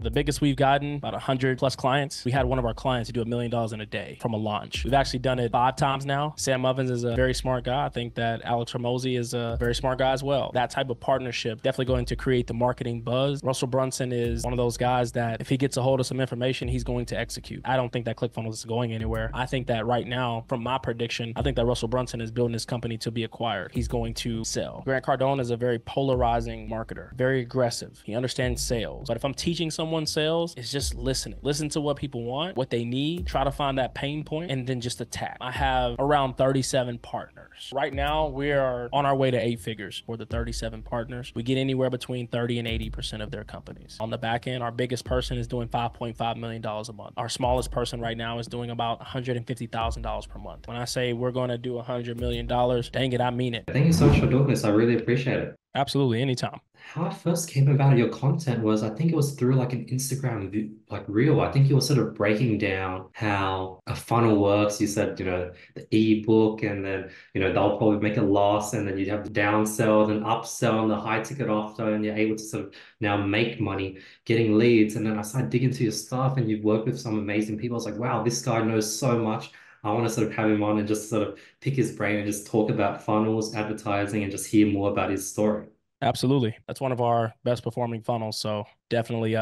The biggest we've gotten, about 100 plus clients. We had one of our clients do $1 million in a day from a launch. We've actually done it 5 times now. Sam Ovens is a very smart guy. I think that Alex Hormozi is a very smart guy as well. That type of partnership definitely going to create the marketing buzz. Russel Brunson is one of those guys that if he gets a hold of some information, he's going to execute. I don't think that ClickFunnels is going anywhere. I think that right now, from my prediction, I think that Russell Brunson is building this company to be acquired. He's going to sell. Grant Cardone is a very polarizing marketer, very aggressive. He understands sales. But if I'm teaching someone sales, it's just listening. Listen to what people want, what they need, try to find that pain point, and then just attack. I have around 37 partners. Right now, we are on our way to 8 figures for the 37 partners. We get anywhere between 30 and 80% of their companies. On the back end, our biggest person is doing $5.5 million a month. Our smallest person right now is doing about $150,000 per month. When I say we're going to do $100 million, dang it, I mean it. Thank you so much for doing this. I really appreciate it. Absolutely, anytime. How I first came about your content was I think it was through like an Instagram like reel. I think you were sort of breaking down how a funnel works. You said, the ebook and then, they'll probably make a loss and then you'd have the downsell, then upsell and the high ticket offer and you're able to sort of now make money getting leads. And then I started digging into your stuff and you've worked with some amazing people. I was like, wow, this guy knows so much. I want to sort of have him on and just sort of pick his brain and just talk about funnels, advertising, and just hear more about his story. Absolutely. That's one of our best performing funnels. So definitely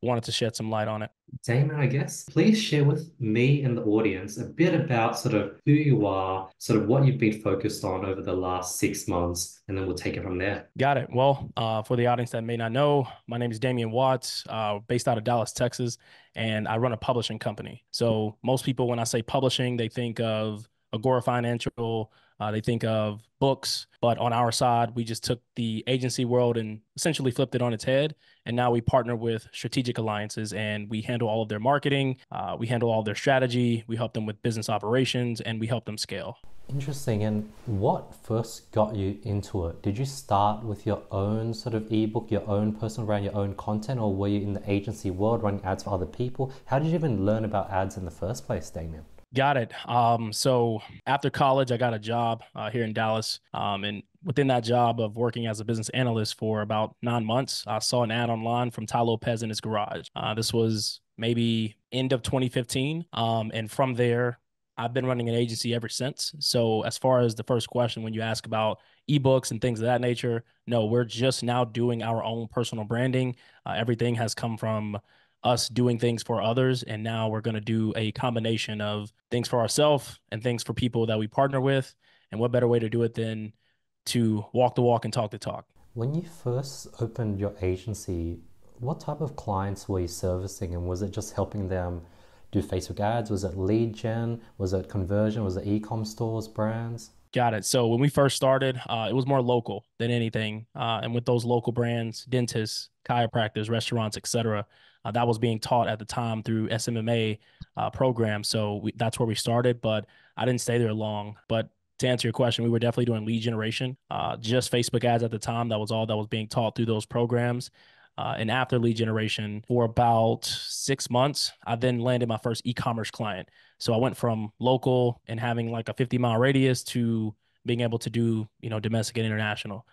wanted to shed some light on it. Damon, I guess, please share with me and the audience a bit about sort of who you are, sort of what you've been focused on over the last 6 months, and then we'll take it from there. Got it. Well, for the audience that may not know, my name is Damien Watts, based out of Dallas, Texas, and I run a publishing company. So most people, when I say publishing, they think of Agora Financial, they think of books, but on our side, we just took the agency world and essentially flipped it on its head. And now we partner with strategic alliances and we handle all of their marketing, we handle all of their strategy, we help them with business operations, and we help them scale. Interesting. And what first got you into it? Did you start with your own sort of ebook, your own personal brand, your own content, or were you in the agency world running ads for other people? How did you even learn about ads in the first place, Damien? Got it. So after college, I got a job here in Dallas. And within that job of working as a business analyst for about 9 months, I saw an ad online from Ty Lopez in his garage. This was maybe end of 2015. And from there, I've been running an agency ever since. So as far as the first question, when you ask about ebooks and things of that nature, no, we're just now doing our own personal branding. Everything has come from us doing things for others. And now we're going to do a combination of things for ourselves and things for people that we partner with. And what better way to do it than to walk the walk and talk the talk? When you first opened your agency, what type of clients were you servicing? And was it just helping them do Facebook ads? Was it lead gen? Was it conversion? Was it e-com stores, brands? Got it. So when we first started, it was more local than anything. And with those local brands, dentists, chiropractors, restaurants, etc., that was being taught at the time through SMMA programs. So that's where we started, but I didn't stay there long. But to answer your question, we were definitely doing lead generation, just Facebook ads at the time. That was all that was being taught through those programs. And after lead generation for about 6 months, I then landed my first e-commerce client. So I went from local and having like a 50-mile radius to being able to do, domestic and international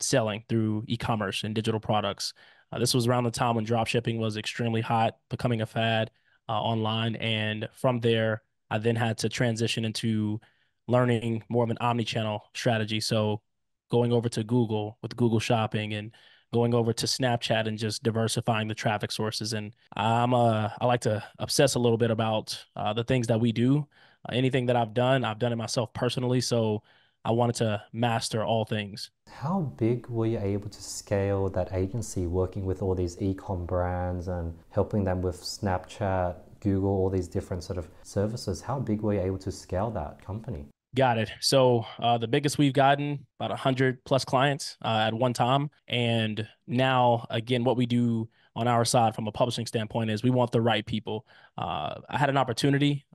selling through e-commerce and digital products. This was around the time when drop shipping was extremely hot, becoming a fad online. And from there, I then had to transition into learning more of an omni channel strategy. So going over to Google with Google Shopping and going over to Snapchat and just diversifying the traffic sources. And I like to obsess a little bit about the things that we do. Anything that I've done it myself personally. So I wanted to master all things. How big were you able to scale that agency working with all these e-com brands and helping them with Snapchat, Google, all these different sort of services? How big were you able to scale that company? Got it. So the biggest we've gotten, about 100 plus clients at one time. And now, again, what we do on our side from a publishing standpoint is we want the right people. I had an opportunity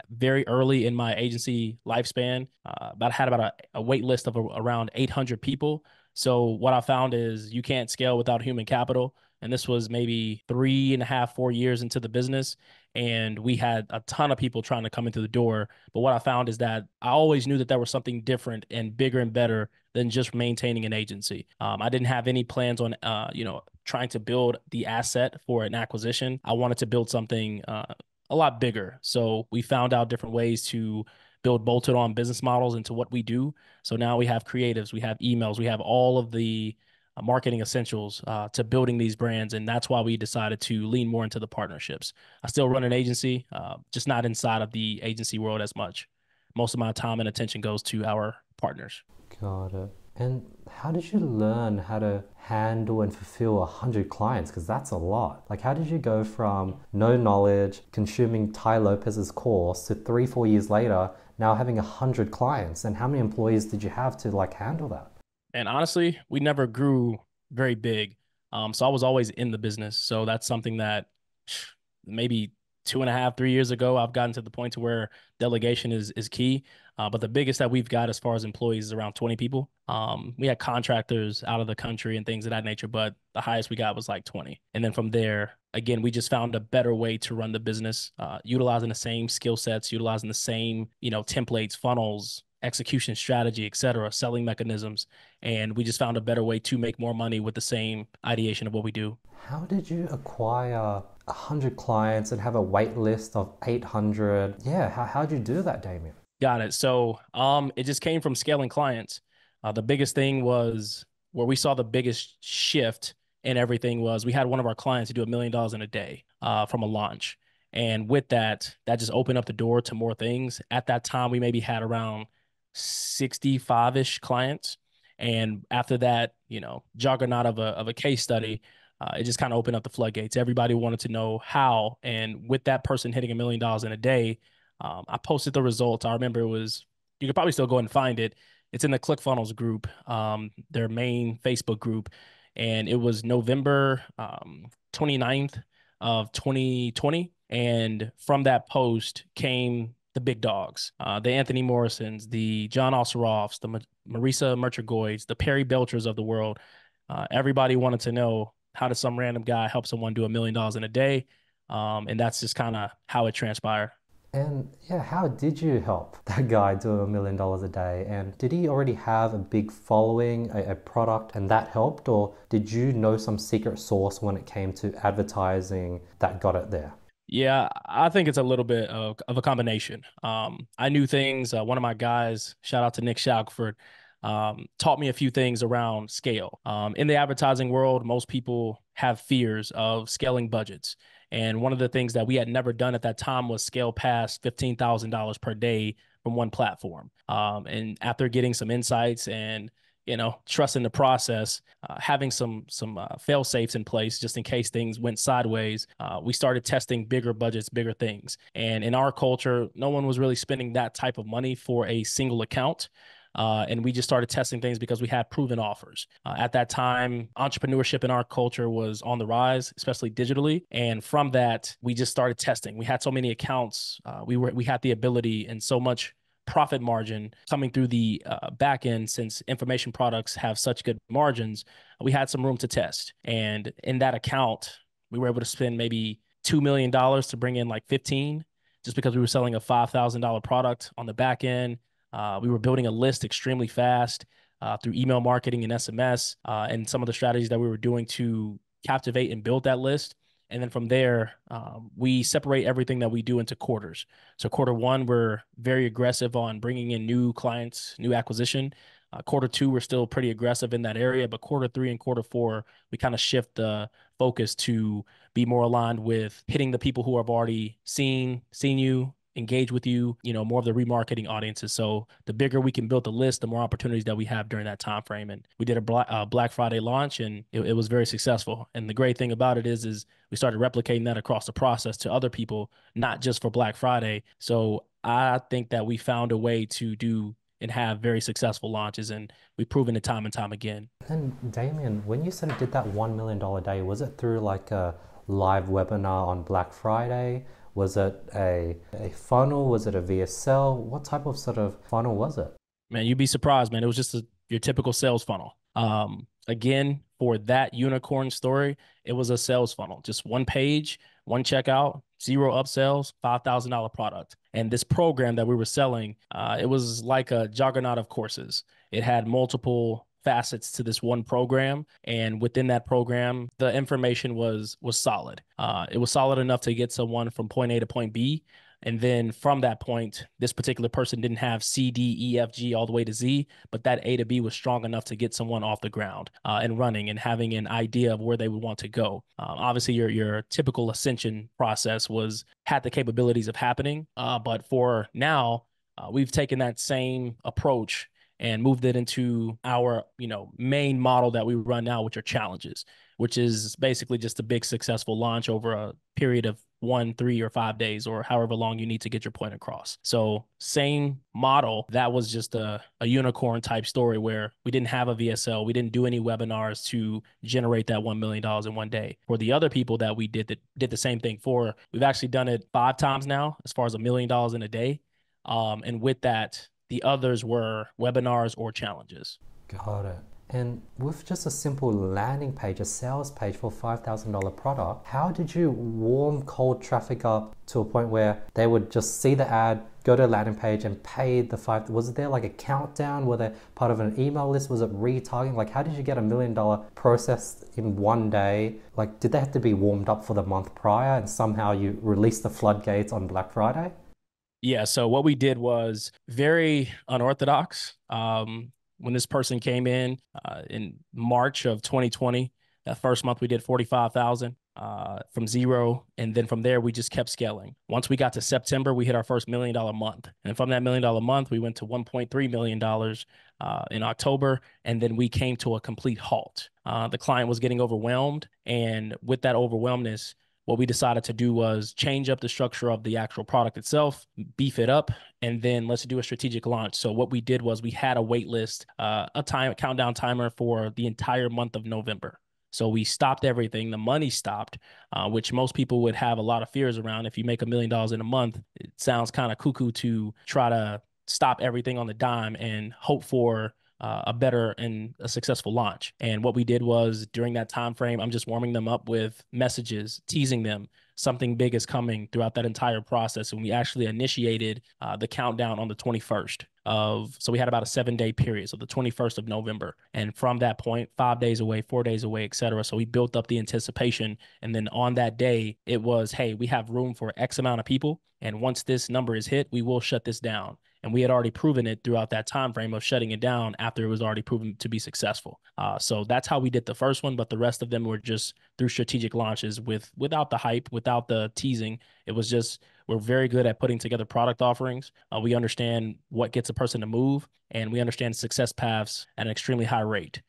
very early in my agency lifespan. Had about a wait list of around 800 people. So what I found is you can't scale without human capital. And this was maybe 3.5, 4 years into the business. And we had a ton of people trying to come into the door. But what I found is that I always knew that there was something different and bigger and better than just maintaining an agency. I didn't have any plans on, trying to build the asset for an acquisition. I wanted to build something a lot bigger. So we found out different ways to build bolted on business models into what we do. So now we have creatives, we have emails, we have all of the marketing essentials to building these brands. And that's why we decided to lean more into the partnerships. I still run an agency, just not inside of the agency world as much. Most of my time and attention goes to our partners. Got it. And how did you learn how to handle and fulfill 100 clients? Because that's a lot. Like, how did you go from no knowledge, consuming Ty Lopez's course, to 3-4 years later, now having 100 clients? And how many employees did you have to like handle that? And honestly, we never grew very big. So I was always in the business. So that's something that maybe 2.5, 3 years ago, I've gotten to the point to where delegation is key. But the biggest that we've got as far as employees is around 20 people. We had contractors out of the country and things of that nature, but the highest we got was like 20. And then from there, again, we just found a better way to run the business, utilizing the same skill sets, utilizing the same, templates, funnels, execution strategy, et cetera, selling mechanisms. And we just found a better way to make more money with the same ideation of what we do. How did you acquire 100 clients and have a wait list of 800? Yeah, how'd you do that, Damien? Got it. So it just came from scaling clients. The biggest thing was where we saw the biggest shift in everything was we had one of our clients to do $1 million in a day from a launch. And with that, that just opened up the door to more things. At that time, we maybe had around 65-ish clients. And after that, juggernaut of a case study, it just kind of opened up the floodgates. Everybody wanted to know how. And with that person hitting $1 million in a day, I posted the results. I remember you could probably still go and find it. It's in the ClickFunnels group, their main Facebook group. And it was November 29th of 2020. And from that post came the big dogs, the Anthony Morrisons, the John Osseroffs, the Marisa Merchagoids, the Perry Belchers of the world. Everybody wanted to know, how does some random guy help someone do $1 million in a day? And that's just kind of how it transpired. And yeah, how did you help that guy do $1 million a day? And did he already have a big following, a product, and that helped? Or did you know some secret sauce when it came to advertising that got it there? Yeah, I think it's a little bit of a combination. I knew things. One of my guys, shout out to Nick Shalkford, taught me a few things around scale. In the advertising world, most people have fears of scaling budgets. And one of the things that we had never done at that time was scale past $15,000 per day from one platform. And after getting some insights and trusting the process, having some fail safes in place just in case things went sideways, we started testing bigger budgets, bigger things. And in our culture, no one was really spending that type of money for a single account. And we just started testing things because we had proven offers. At that time, entrepreneurship in our culture was on the rise, especially digitally. And from that, we just started testing. We had so many accounts. We had the ability and so much profit margin coming through the back end. Since information products have such good margins, we had some room to test. And in that account, we were able to spend maybe $2 million to bring in like 15, just because we were selling a $5,000 product on the back end. We were building a list extremely fast through email marketing and SMS, and some of the strategies that we were doing to captivate and build that list. And then from there, we separate everything that we do into quarters. So quarter one, we're very aggressive on bringing in new clients, new acquisition. Quarter two, we're still pretty aggressive in that area. But quarter three and quarter four, we kind of shift the focus to be more aligned with hitting the people who have already seen you, engage with you, more of the remarketing audiences. So the bigger we can build the list, the more opportunities that we have during that time frame. And we did a Black Friday launch, and it was very successful. And the great thing about it is we started replicating that across the process to other people, not just for Black Friday. So I think that we found a way to do and have very successful launches, and we've proven it time and time again. And Damien, when you sort of did that $1 million day, was it through like a live webinar on Black Friday? Was it a funnel? Was it a VSL? What type of sort of funnel was it? Man, you'd be surprised, man. It was just your typical sales funnel. again, for that unicorn story, it was a sales funnel, just one page, one checkout, zero upsells, $5,000 product. And this program that we were selling, it was like a juggernaut of courses. It had multiple facets to this one program, and within that program, the information was solid. It was solid enough to get someone from point A to point B. And then from that point, this particular person didn't have C, D, E, F, G all the way to Z, but that A to B was strong enough to get someone off the ground and running and having an idea of where they would want to go. Obviously, your typical ascension process had the capabilities of happening, but for now, we've taken that same approach and moved it into our main model that we run now, which are challenges, which is basically just a big successful launch over a period of 1, 3, or 5 days, or however long you need to get your point across. So same model. That was just a unicorn type story where we didn't have a VSL. We didn't do any webinars to generate that $1 million in one day. For the other people that we did the same thing for, we've actually done it 5 times now as far as $1 million in a day. And with that, the others were webinars or challenges. Got it. And with just a simple landing page, a sales page for $5,000 product, how did you warm cold traffic up to a point where they would just see the ad, go to a landing page and pay the was there like a countdown? Were they part of an email list? Was it retargeting? Like, how did you get $1 million processed in one day? Like, did they have to be warmed up for the month prior and somehow you released the floodgates on Black Friday? Yeah, so what we did was very unorthodox. When this person came in March of 2020, that first month we did 45,000 from zero, and then from there we just kept scaling. Once we got to September, we hit our first $1 million month, and from that $1 million month, we went to $1.3 million in October, and then we came to a complete halt. The client was getting overwhelmed, and with that overwhelmness, what we decided to do was change up the structure of the actual product itself, beef it up, and then let's do a strategic launch. So what we did was we had a wait list, a countdown timer for the entire month of November. So we stopped everything. The money stopped, which most people would have a lot of fears around. If you make $1 million in a month, it sounds kind of cuckoo to try to stop everything on the dime and hope for a better and a successful launch. And what we did was during that time frame, I'm just warming them up with messages, teasing them. Something big is coming throughout that entire process. And we actually initiated the countdown on the 21st so we had about a 7-day period. So the 21st of November. And from that point, 5 days away, 4 days away, et cetera. So we built up the anticipation. And then on that day, it was, hey, we have room for X amount of people. And once this number is hit, we will shut this down. And we had already proven it throughout that time frame of shutting it down after it was already proven to be successful. So that's how we did the first one, but the rest of them were just through strategic launches without the hype, without the teasing. It was just we're very good at putting together product offerings. We understand what gets a person to move, and we understand success paths at an extremely high rate.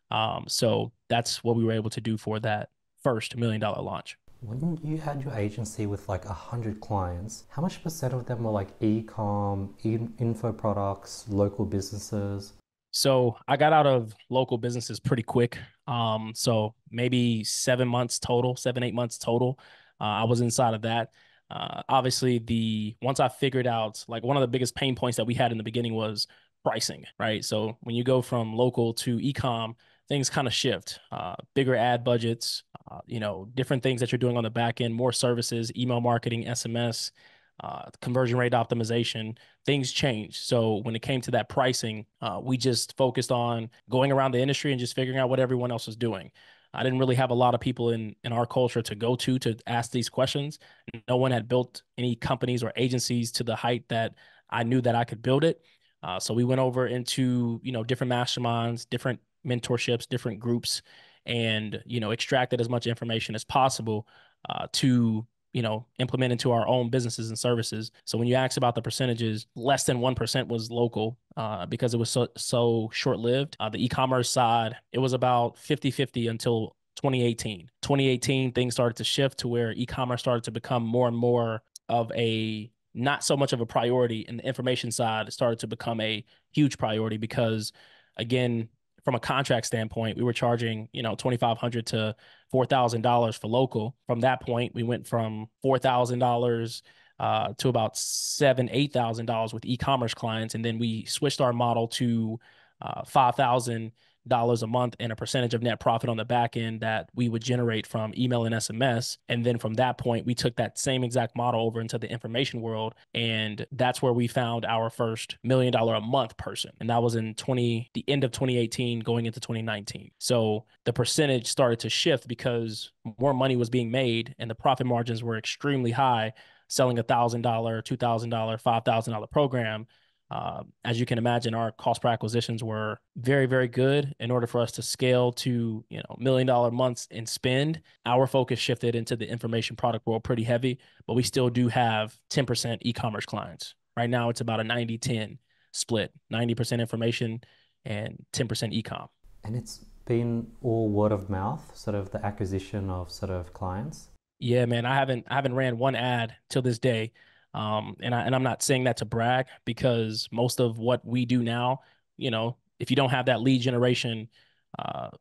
So that's what we were able to do for that first $1 million launch. When you had your agency with like 100 clients, how much percent of them were like e-com, info products, local businesses? So I got out of local businesses pretty quick. So maybe 7 months total, 7, 8 months total. I was inside of that. Obviously, once I figured out, like, one of the biggest pain points that we had in the beginning was pricing, right? So when you go from local to e-com, things kind of shift. Bigger ad budgets, different things that you're doing on the back end, more services, email marketing, SMS, conversion rate optimization, things change. So when it came to that pricing, we just focused on going around the industry and just figuring out what everyone else was doing. I didn't really have a lot of people in our culture to go to ask these questions. No one had built any companies or agencies to the height that I knew that I could build it. So we went over into, different masterminds, different mentorships, different groups, and, extracted as much information as possible to implement into our own businesses and services. So when you ask about the percentages, less than 1% was local because it was so short-lived. The e-commerce side, it was about 50-50 until 2018. 2018, things started to shift to where e-commerce started to become more and more of not so much of a priority, and the information side started to become a huge priority because, again, from a contract standpoint, we were charging, $2,500 to $4,000 for local. From that point, we went from $4,000 to about $7,000, $8,000 with e-commerce clients, and then we switched our model to 5,000 a month and a percentage of net profit on the back end that we would generate from email and SMS. And then from that point, we took that same exact model over into the information world. And that's where we found our first $1 million a month person. And that was in the end of 2018 going into 2019. So the percentage started to shift because more money was being made and the profit margins were extremely high, selling $1,000, $2,000, $5,000 program. As you can imagine, our cost per acquisitions were very, very good. In order for us to scale to, $1 million months in spend, our focus shifted into the information product world pretty heavy, but we still do have 10% e-commerce clients. Right now, it's about a 90-10 split, 90% information and 10% e-com. And it's been all word of mouth, sort of the acquisition of sort of clients. Yeah, man, I haven't ran one ad till this day. And I'm not saying that to brag because most of what we do now, if you don't have that lead generation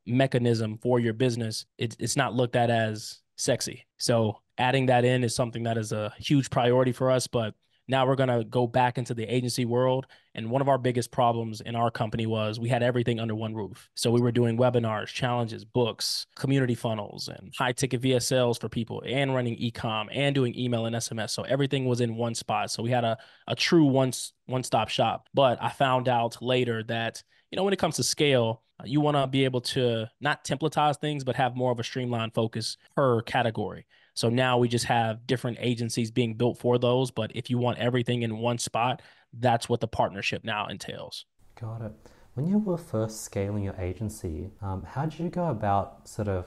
mechanism for your business, it's not looked at as sexy. So adding that in is something that is a huge priority for us. But now we're gonna go back into the agency world. And one of our biggest problems in our company was we had everything under one roof. So we were doing webinars, challenges, books, community funnels, and high ticket VSLs for people, and running e-com and doing email and SMS. So everything was in one spot. So we had a true one-stop shop. But I found out later that, when it comes to scale, you want to be able to not templatize things, but have more of a streamlined focus per category. So now we just have different agencies being built for those. But if you want everything in one spot, that's what the partnership now entails. Got it. When you were first scaling your agency, how did you go about sort of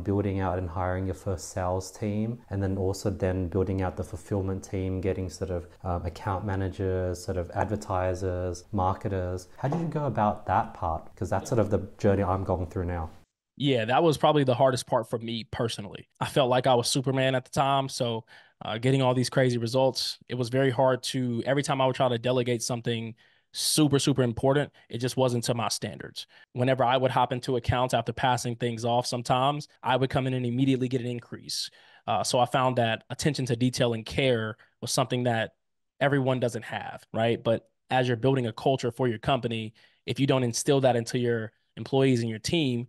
building out and hiring your first sales team, and then also then building out the fulfillment team, getting sort of account managers, sort of advertisers, marketers? How did you go about that part? Because that's sort of the journey I'm going through now. Yeah, that was probably the hardest part for me personally. I felt like I was Superman at the time. So getting all these crazy results, it was very hard to, every time I would try to delegate something super, super important, it just wasn't to my standards. Whenever I would hop into accounts after passing things off, sometimes I would come in and immediately get an increase. So I found that attention to detail and care was something that everyone doesn't have, right? But as you're building a culture for your company, if you don't instill that into your employees and your team,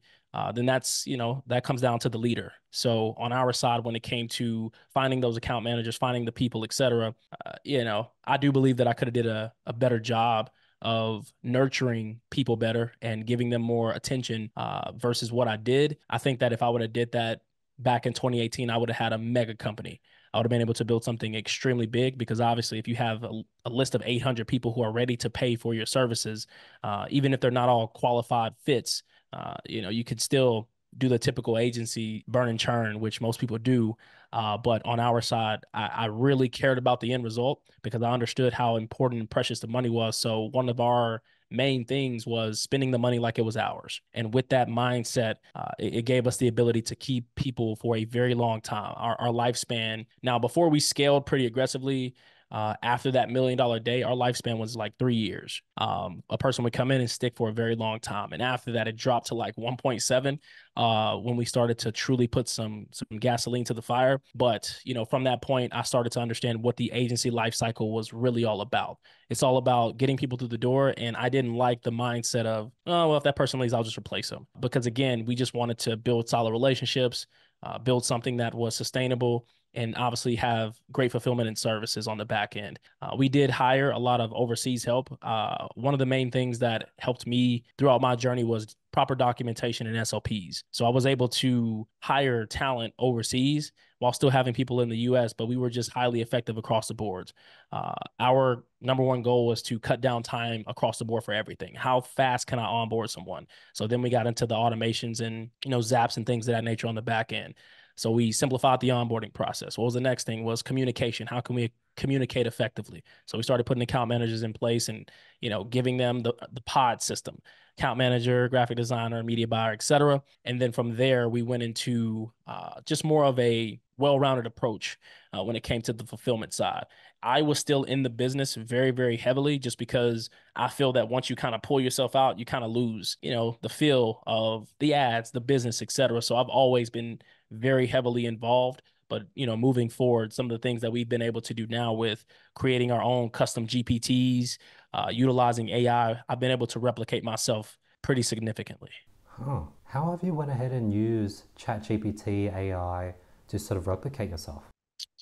then that comes down to the leader. So on our side, when it came to finding those account managers, finding the people, et cetera, I do believe that I could have did a better job of nurturing people better and giving them more attention versus what I did. I think that if I would have did that back in 2018, I would have had a mega company. I would have been able to build something extremely big because obviously if you have a list of 800 people who are ready to pay for your services, even if they're not all qualified fits, you could still do the typical agency burn and churn, which most people do. But on our side, I really cared about the end result because I understood how important and precious the money was. So one of our main things was spending the money like it was ours. And with that mindset, it gave us the ability to keep people for a very long time. Our lifespan. Now, before we scaled pretty aggressively, after that $1 million day, our lifespan was like 3 years. A person would come in and stick for a very long time. And after that, it dropped to like 1.7 when we started to truly put some gasoline to the fire. But, from that point, I started to understand what the agency life cycle was really all about. It's all about getting people through the door. And I didn't like the mindset of, oh, well, if that person leaves, I'll just replace them. Because again, we just wanted to build solid relationships, build something that was sustainable, and obviously have great fulfillment and services on the back end. We did hire a lot of overseas help. One of the main things that helped me throughout my journey was proper documentation and SOPs. So I was able to hire talent overseas while still having people in the US, but we were just highly effective across the boards. Our number one goal was to cut down time across the board for everything. How fast can I onboard someone? So then we got into the automations and, Zaps and things of that nature on the back end. So we simplified the onboarding process. What was the next thing was communication. How can we communicate effectively? So we started putting account managers in place and, giving them the pod system, account manager, graphic designer, media buyer, et cetera. And then from there, we went into just more of a well-rounded approach when it came to the fulfillment side. I was still in the business very, very heavily just because I feel that once you kind of pull yourself out, you kind of lose, the feel of the ads, the business, et cetera. So I've always been very heavily involved. But, moving forward, some of the things that we've been able to do now with creating our own custom GPTs, utilizing AI, I've been able to replicate myself pretty significantly. Huh. How have you went ahead and used ChatGPT AI to sort of replicate yourself?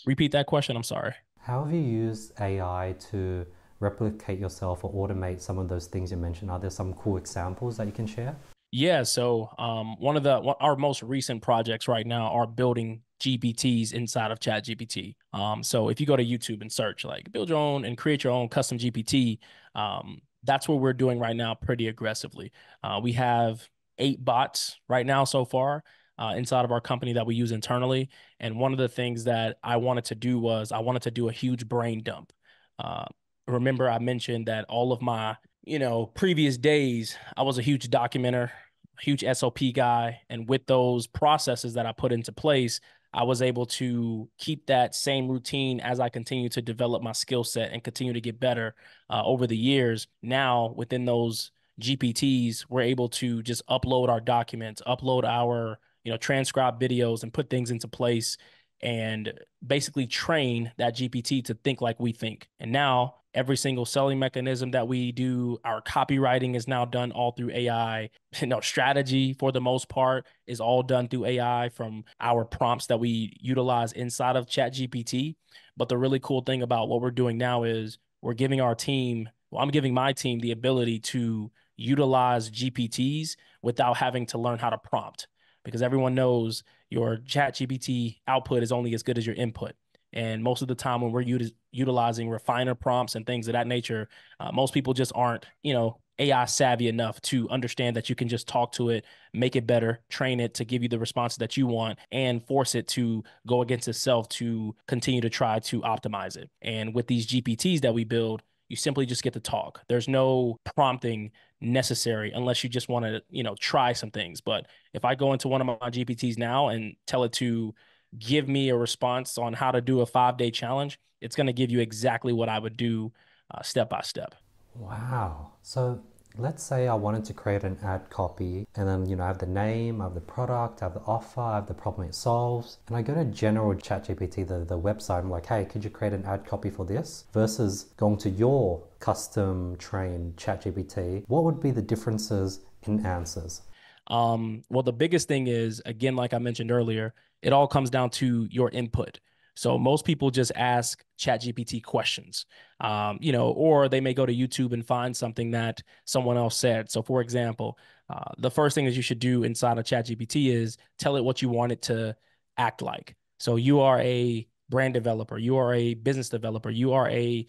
Repeat that question. I'm sorry. How have you used AI to replicate yourself or automate some of those things you mentioned? Are there some cool examples that you can share? Yeah, so our most recent projects right now are building GPTs inside of ChatGPT. So if you go to YouTube and search like build your own and create your own custom GPT, that's what we're doing right now pretty aggressively. We have 8 bots right now so far inside of our company that we use internally. And one of the things that I wanted to do was I wanted to do a huge brain dump. Uh, Remember, I mentioned that all of my previous days, I was a huge documenter, huge SOP guy. And with those processes that I put into place, I was able to keep that same routine as I continue to develop my skill set and continue to get better over the years. Now, within those GPTs, we're able to just upload our documents, upload our, transcribe videos and put things into place and basically train that GPT to think like we think. And now every single selling mechanism that we do, our copywriting is now done all through AI. Strategy for the most part is all done through AI from our prompts that we utilize inside of ChatGPT. But the really cool thing about what we're doing now is we're giving our team, well, I'm giving my team the ability to utilize GPTs without having to learn how to prompt because everyone knows your ChatGPT output is only as good as your input. And most of the time, when we're utilizing refiner prompts and things of that nature, most people just aren't, AI savvy enough to understand that you can just talk to it, make it better, train it to give you the response that you want, and force it to go against itself to continue to try to optimize it. And with these GPTs that we build, you simply just get to talk. There's no prompting necessary unless you just want to, try some things. But if I go into one of my GPTs now and tell it to give me a response on how to do a 5-day challenge, it's going to give you exactly what I would do step by step. Wow. So let's say I wanted to create an ad copy and then, I have the name, I have the product, I have the offer, I have the problem it solves. And I go to general ChatGPT, the website, I'm like, hey, could you create an ad copy for this? Versus going to your custom trained ChatGPT, what would be the differences in answers? Well, the biggest thing is, again, like I mentioned earlier, it all comes down to your input. So most people just ask ChatGPT questions, or they may go to YouTube and find something that someone else said. So, for example, the first thing that you should do inside of ChatGPT is tell it what you want it to act like. So, you are a brand developer, you are a business developer, you are the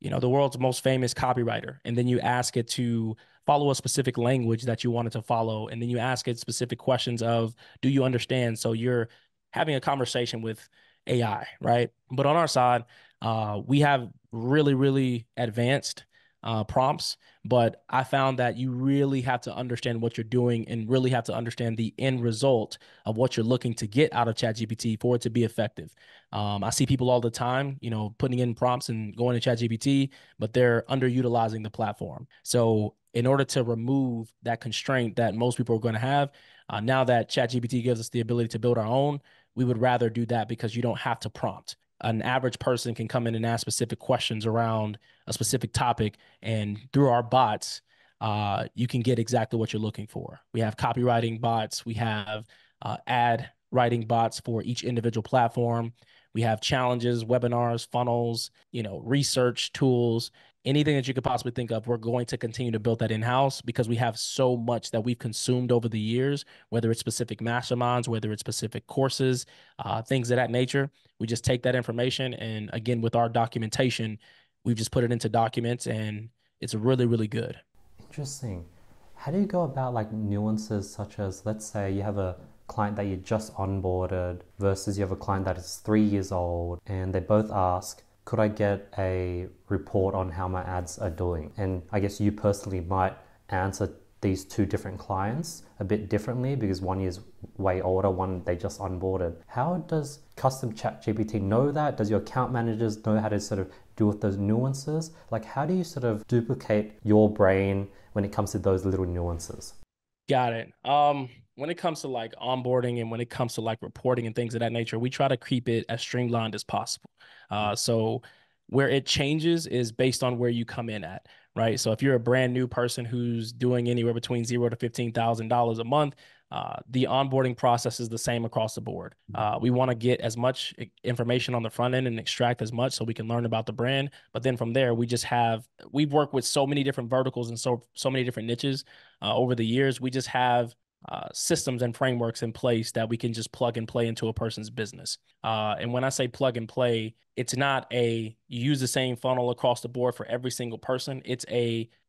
world's most famous copywriter, and then you ask it to follow a specific language that you wanted to follow. And then you ask it specific questions of, do you understand? So you're having a conversation with AI, right? But on our side, we have really, really advanced prompts. But I found that you really have to understand what you're doing and really have to understand the end result of what you're looking to get out of ChatGPT for it to be effective. I see people all the time, putting in prompts and going to ChatGPT, but they're underutilizing the platform. So in order to remove that constraint that most people are going to have, now that ChatGPT gives us the ability to build our own, we would rather do that because you don't have to prompt. An average person can come in and ask specific questions around a specific topic, and through our bots, you can get exactly what you're looking for. We have copywriting bots, we have ad writing bots for each individual platform. We have challenges, webinars, funnels, research tools, anything that you could possibly think of. We're going to continue to build that in-house because we have so much that we've consumed over the years, whether it's specific masterminds, whether it's specific courses, things of that nature. We just take that information and again, with our documentation, we've just put it into documents and it's really, really good. Interesting. How do you go about like nuances such as, let's say you have a client that you just onboarded versus you have a client that is 3 years old and they both ask, could I get a report on how my ads are doing? And I guess you personally might answer these two different clients a bit differently because one is way older, one they just onboarded. How does custom ChatGPT know that? Does your account managers know how to sort of deal with those nuances? Like, how do you sort of duplicate your brain when it comes to those little nuances? Got it. When it comes to like onboarding and when it comes to like reporting and things of that nature, we try to keep it as streamlined as possible. So where it changes is based on where you come in at, right? So if you're a brand new person who's doing anywhere between zero to $15,000 a month, the onboarding process is the same across the board. We want to get as much information on the front end and extract as much so we can learn about the brand. But then from there, we've worked with so many different verticals and so many different niches over the years. We just have systems and frameworks in place that we can just plug and play into a person's business. And when I say plug and play, it's not a use the same funnel across the board for every single person.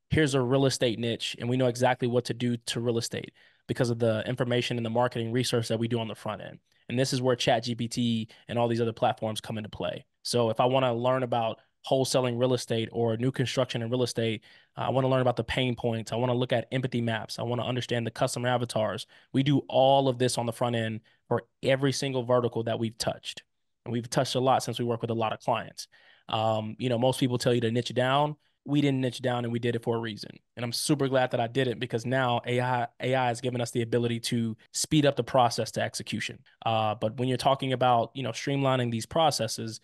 Here's a real estate niche, and we know exactly what to do to real estate because of the information and the marketing research that we do on the front end. And this is where ChatGPT and all these other platforms come into play. So if I want to learn about wholesaling real estate or new construction in real estate, I want to learn about the pain points. I want to look at empathy maps. I want to understand the customer avatars. We do all of this on the front end for every single vertical that we've touched. And we've touched a lot since we work with a lot of clients. Most people tell you to niche down. We didn't niche down and we did it for a reason. And I'm super glad that I did it because now AI has given us the ability to speed up the process to execution. But when you're talking about, streamlining these processes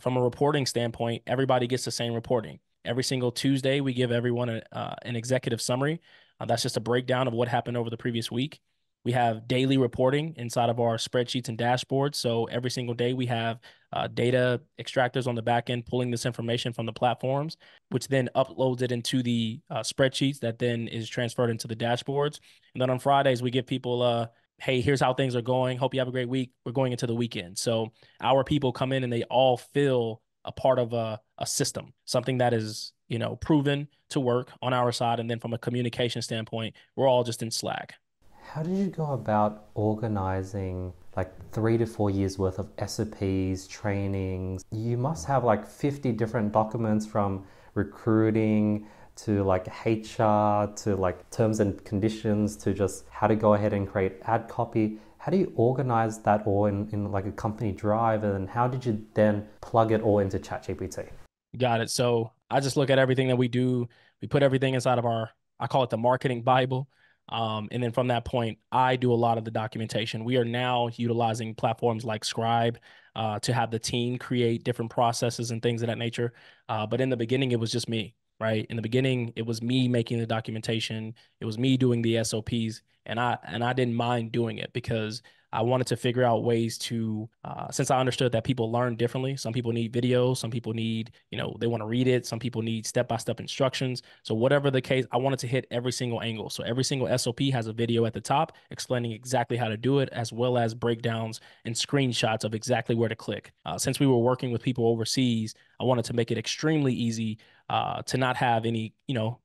from a reporting standpoint, everybody gets the same reporting. Every single Tuesday, we give everyone an executive summary. That's just a breakdown of what happened over the previous week. We have daily reporting inside of our spreadsheets and dashboards. So every single day we have data extractors on the back end pulling this information from the platforms, which then uploads it into the spreadsheets that then is transferred into the dashboards. And then on Fridays, we give people, hey, here's how things are going. Hope you have a great week. We're going into the weekend. So our people come in and they all feel a part of a system, something that is, proven to work on our side. And then from a communication standpoint, we're all just in Slack. How did you go about organizing like 3 to 4 years worth of SOPs, trainings? You must have like 50 different documents from recruiting to like HR to like terms and conditions to just how to go ahead and create ad copy. How do you organize that all in like a company drive? And how did you then plug it all into ChatGPT? Got it. So I just look at everything that we do. We put everything inside of I call it the marketing Bible. And then from that point, I do a lot of the documentation. We are now utilizing platforms like Scribe to have the team create different processes and things of that nature. But in the beginning, it was just me, right? In the beginning, it was me making the documentation. It was me doing the SOPs, and I didn't mind doing it because I wanted to figure out ways to, since I understood that people learn differently. Some people need videos, some people need, they want to read it. Some people need step-by-step instructions. So whatever the case, I wanted to hit every single angle. So every single SOP has a video at the top explaining exactly how to do it, as well as breakdowns and screenshots of exactly where to click. Since we were working with people overseas, I wanted to make it extremely easy to not have any,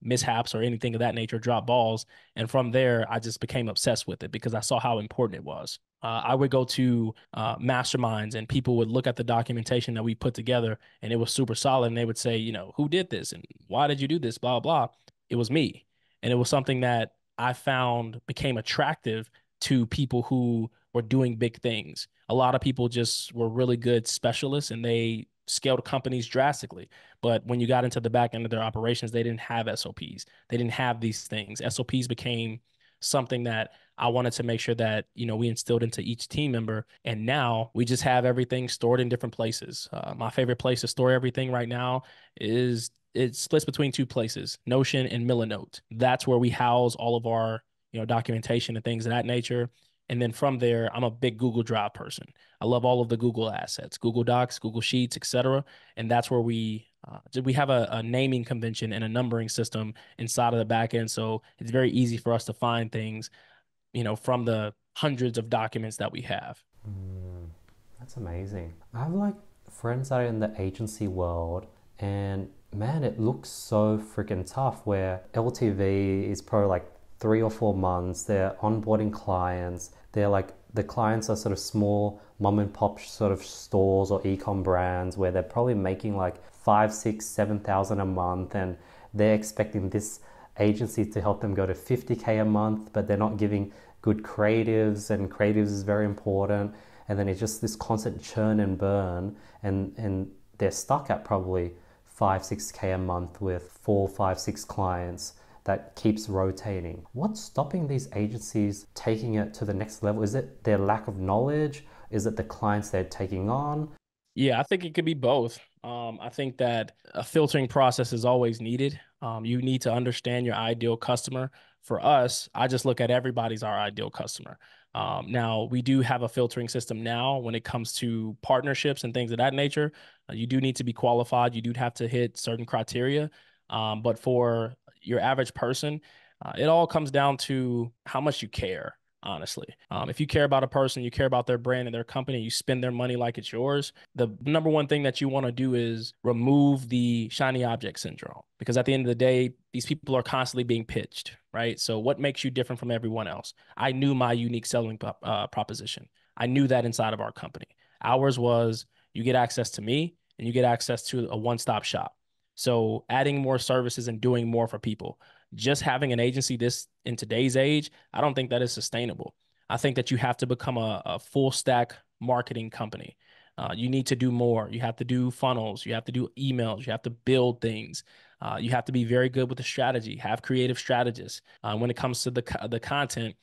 mishaps or anything of that nature, drop balls. And from there, I just became obsessed with it because I saw how important it was. I would go to masterminds and people would look at the documentation that we put together and it was super solid. And they would say, who did this and why did you do this? Blah, blah. It was me. And it was something that I found became attractive to people who were doing big things. A lot of people just were really good specialists and they scaled companies drastically. But when you got into the back end of their operations, they didn't have SOPs. They didn't have these things. SOPs became something that I wanted to make sure that, we instilled into each team member. And now we just have everything stored in different places. My favorite place to store everything right now is it splits between two places, Notion and Milanote. That's where we house all of our, documentation and things of that nature. And then from there, I'm a big Google Drive person. I love all of the Google assets, Google Docs, Google Sheets, etc. And that's where we have a naming convention and a numbering system inside of the back end. So it's very easy for us to find things, from the hundreds of documents that we have. That's amazing. I have like friends that are in the agency world, and man, it looks so freaking tough where LTV is probably like 3 or 4 months. They're onboarding clients. They're like, the clients are sort of small mom and pop sort of stores or e-com brands where they're probably making like 5, 6, 7,000 a month, and they're expecting this agency to help them go to 50K a month, but they're not giving good creatives, and creatives is very important. And then it's just this constant churn and burn, and they're stuck at probably 5, 6K a month with 4, 5, 6 clients that keeps rotating. What's stopping these agencies taking it to the next level? Is it their lack of knowledge? Is it the clients they're taking on? Yeah, I think it could be both. I think that a filtering process is always needed. You need to understand your ideal customer. For us, I just look at everybody's our ideal customer. Now, we do have a filtering system now when it comes to partnerships and things of that nature. You do need to be qualified. You do have to hit certain criteria. But for your average person, it all comes down to how much you care, honestly. If you care about a person, you care about their brand and their company, you spend their money like it's yours. The number one thing that you want to do is remove the shiny object syndrome, because at the end of the day, these people are constantly being pitched, right? So what makes you different from everyone else? I knew my unique selling proposition. I knew that inside of our company. Ours was you get access to me and you get access to a one-stop shop. So adding more services and doing more for people. Just having an agency this in today's age, I don't think that is sustainable. I think that you have to become a full stack marketing company. You need to do more. You have to do funnels. You have to do emails. You have to build things. You have to be very good with the strategy. Have creative strategists. When it comes to the content,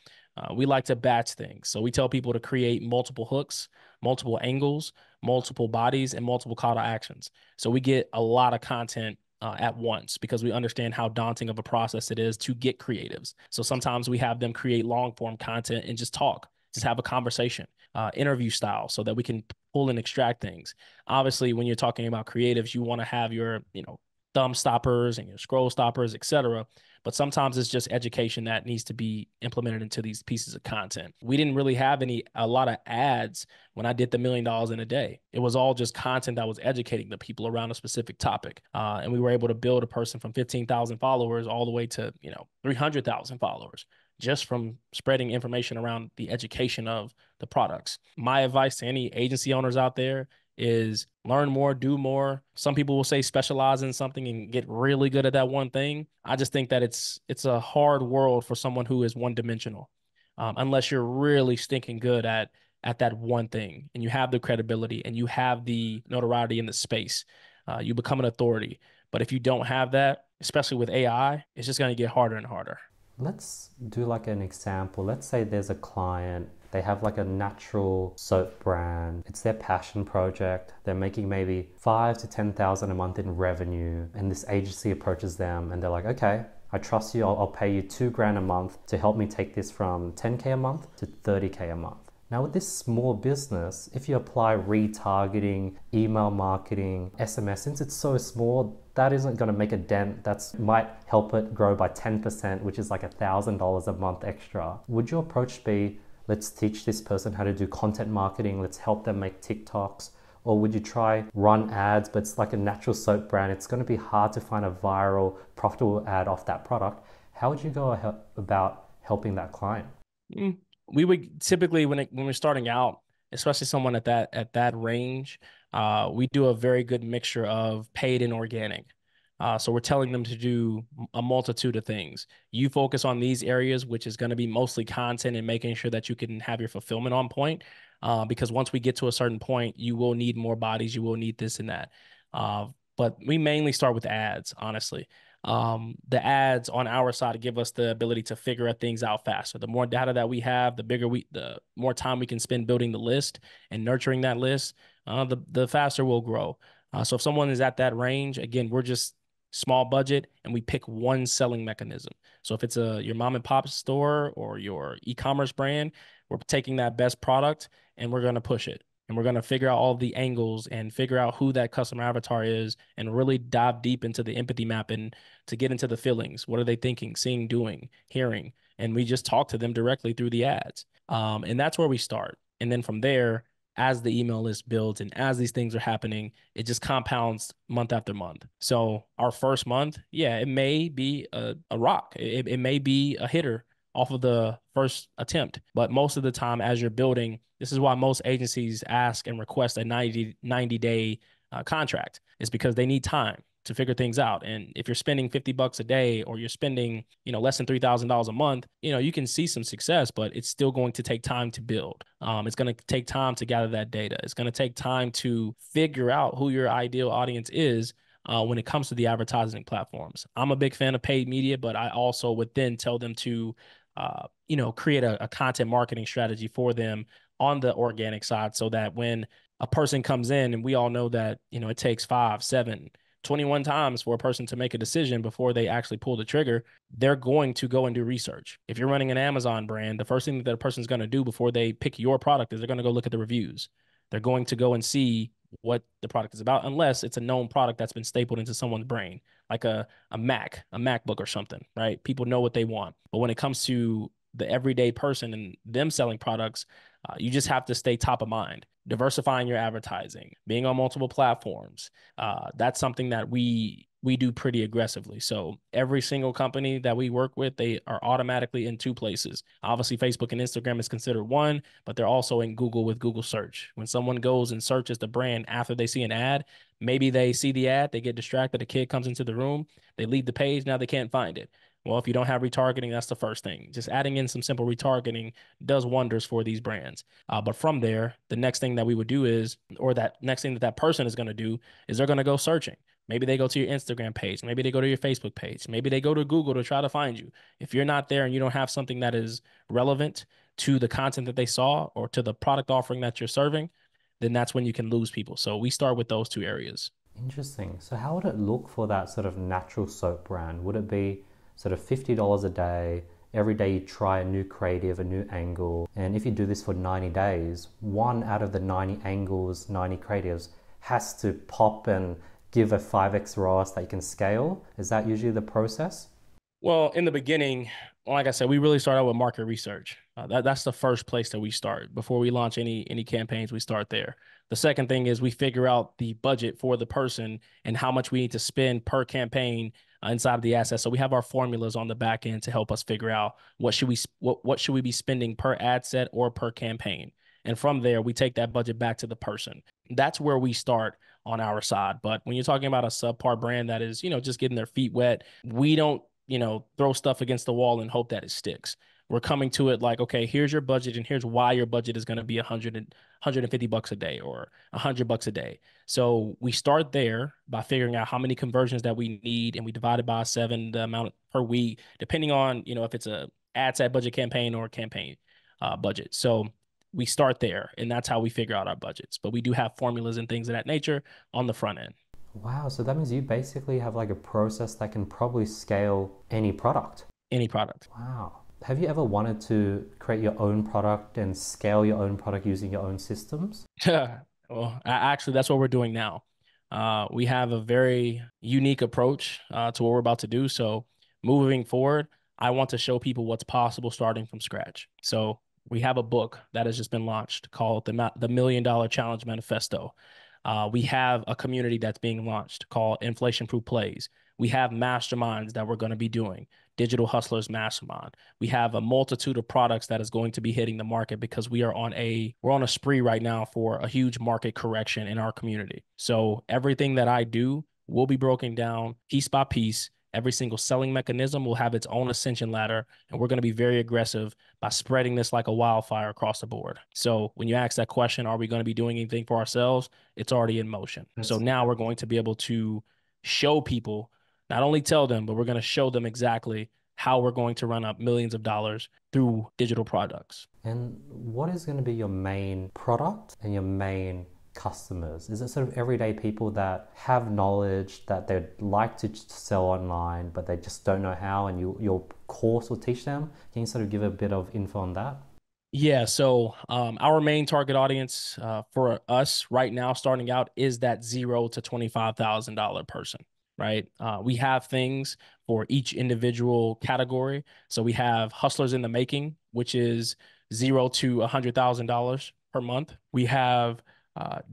we like to batch things. So we tell people to create multiple hooks, multiple angles, multiple bodies, and multiple call to actions. So we get a lot of content at once because we understand how daunting of a process it is to get creatives. So sometimes we have them create long form content and just talk, just have a conversation, interview style, so that we can pull and extract things. Obviously, when you're talking about creatives, you want to have your, thumb stoppers and your scroll stoppers, etc. But sometimes it's just education that needs to be implemented into these pieces of content. We didn't really have a lot of ads when I did the $1 million in a day. It was all just content that was educating the people around a specific topic. And we were able to build a person from 15,000 followers all the way to, 300,000 followers just from spreading information around the education of the products. My advice to any agency owners out there is learn more, do more. Some people will say specialize in something and get really good at that one thing. I just think that it's a hard world for someone who is one dimensional, unless you're really stinking good at that one thing and you have the credibility and you have the notoriety in the space. You become an authority. But if you don't have that, especially with AI, it's just going to get harder and harder. Let's do like an example. Let's say there's a client, they have like a natural soap brand. It's their passion project. They're making maybe 5 to 10,000 a month in revenue, and this agency approaches them and they're like, okay, I trust you. I'll pay you $2,000 a month to help me take this from 10K a month to 30K a month. Now with this small business, if you apply retargeting, email marketing, SMS, since it's so small, that isn't going to make a dent. That might help it grow by 10%, which is like $1,000 a month extra. Would your approach be, let's teach this person how to do content marketing, let's help them make TikToks? Or would you try run ads, but it's like a natural soap brand, it's going to be hard to find a viral, profitable ad off that product? How would you go about helping that client? Mm. We would typically when we're starting out, especially someone at that range, we do a very good mixture of paid and organic. So we're telling them to do a multitude of things. You focus on these areas, which is going to be mostly content and making sure that you can have your fulfillment on point. Because once we get to a certain point, you will need more bodies, you will need this and that. But we mainly start with ads, honestly. The ads on our side give us the ability to figure things out faster. The more data that we have, the more time we can spend building the list and nurturing that list, the faster we'll grow. So if someone is at that range, again, we're just small budget and we pick one selling mechanism. So if it's your mom and pop store or your e-commerce brand, we're taking that best product and we're going to push it. And we're going to figure out all the angles and figure out who that customer avatar is and really dive deep into the empathy map and to get into the feelings. What are they thinking, seeing, doing, hearing? And we just talk to them directly through the ads. And that's where we start. And then from there, as the email list builds and as these things are happening, it just compounds month after month. So our first month, yeah, it may be a rock. It may be a hitter off of the first attempt. But most of the time, as you're building, this is why most agencies ask and request a 90-day contract, is because they need time to figure things out. And if you're spending $50 a day or you're spending, less than $3,000 a month, you can see some success, but it's still going to take time to build. It's going to take time to gather that data. It's going to take time to figure out who your ideal audience is when it comes to the advertising platforms. I'm a big fan of paid media, but I also would then tell them to create a content marketing strategy for them on the organic side so that when a person comes in, and we all know that, it takes 5, 7, 21 times for a person to make a decision before they actually pull the trigger. They're going to go and do research. If you're running an Amazon brand, the first thing that a person's going to do before they pick your product is they're going to go look at the reviews. They're going to go and see what the product is about, unless it's a known product that's been stapled into someone's brain, like a MacBook or something, right? People know what they want. But when it comes to the everyday person and them selling products, you just have to stay top of mind. Diversifying your advertising, being on multiple platforms. That's something that we do pretty aggressively. So every single company that we work with, they are automatically in 2 places. Obviously, Facebook and Instagram is considered one, but they're also in Google with Google search. When someone goes and searches the brand after they see an ad, maybe they see the ad, they get distracted, a kid comes into the room, they leave the page, now they can't find it. Well, if you don't have retargeting, that's the first thing. Just adding in some simple retargeting does wonders for these brands. But from there, the next thing that we would do is, or that next thing that that person is going to do is they're going to go searching. Maybe they go to your Instagram page. Maybe they go to your Facebook page. Maybe they go to Google to try to find you. If you're not there and you don't have something that is relevant to the content that they saw or to the product offering that you're serving, then that's when you can lose people. So we start with those 2 areas. Interesting. So how would it look for that sort of natural soap brand? Would it be sort of $50 a day? Every day you try a new creative, a new angle. And if you do this for 90 days, 1 out of the 90 angles, 90 creatives has to pop and give a 5x ROAS that you can scale. Is that usually the process? Well, in the beginning, like I said, we really start out with market research. That's the first place that we start. Before we launch any campaigns, we start there. The second thing is we figure out the budget for the person and how much we need to spend per campaign inside of the asset. So we have our formulas on the back end to help us figure out what should we be spending per ad set or per campaign. And from there, we take that budget back to the person. That's where we start on our side. But when you're talking about a subpar brand that is, just getting their feet wet, we don't, throw stuff against the wall and hope that it sticks. We're coming to it like, okay, here's your budget and here's why your budget is going to be $150 a day or $100 a day. So we start there by figuring out how many conversions that we need, and we divide it by 7, the amount per week, depending on, if it's a ad set budget campaign or a campaign budget. So we start there, and that's how we figure out our budgets. But we do have formulas and things of that nature on the front end. Wow, so that means you basically have like a process that can probably scale any product. Any product. Wow. Have you ever wanted to create your own product and scale your own product using your own systems? Well, actually, that's what we're doing now. We have a very unique approach to what we're about to do. So moving forward, I want to show people what's possible starting from scratch. So we have a book that has just been launched called the $1 Million Challenge Manifesto. We have a community that's being launched called Inflation Proof Plays. We have masterminds that we're going to be doing, Digital Hustlers Mastermind. We have a multitude of products that is going to be hitting the market because we're on a spree right now for a huge market correction in our community. So everything that I do will be broken down piece by piece. Every single selling mechanism will have its own ascension ladder, and we're going to be very aggressive by spreading this like a wildfire across the board. So when you ask that question, are we going to be doing anything for ourselves? It's already in motion. So now we're going to be able to show people, not only tell them, but we're going to show them exactly how we're going to run up millions of dollars through digital products. And what is going to be your main product and your main customers? Is it sort of everyday people that have knowledge that they'd like to sell online, but they just don't know how, and your course will teach them? Can you sort of give a bit of info on that? Yeah, so our main target audience for us right now, starting out, is that $0 to $25,000 person, right? We have things for each individual category. So we have hustlers in the making, which is $0 to $100,000 per month. We have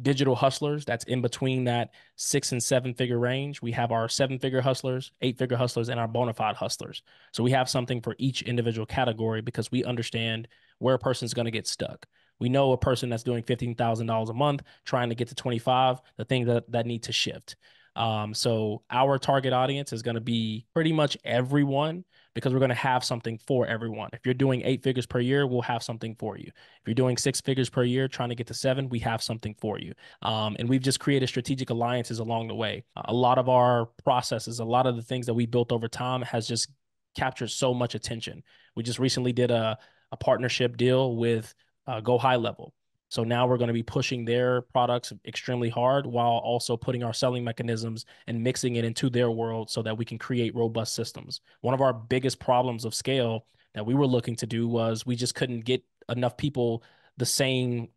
digital hustlers that's in between that 6 and 7 figure range. We have our 7-figure hustlers, 8-figure hustlers, and our bona fide hustlers. So we have something for each individual category because we understand where a person's going to get stuck. We know a person that's doing $15,000 a month trying to get to 25, the things that need to shift. So our target audience is going to be pretty much everyone, because we're going to have something for everyone. If you're doing 8 figures per year, we'll have something for you. If you're doing 6 figures per year, trying to get to 7, we have something for you. And we've just created strategic alliances along the way. A lot of our processes, a lot of the things that we built over time has just captured so much attention. We just recently did a partnership deal with Go HighLevel. So now we're going to be pushing their products extremely hard while also putting our selling mechanisms and mixing it into their world so that we can create robust systems. One of our biggest problems of scale that we were looking to do was we just couldn't get enough people the same,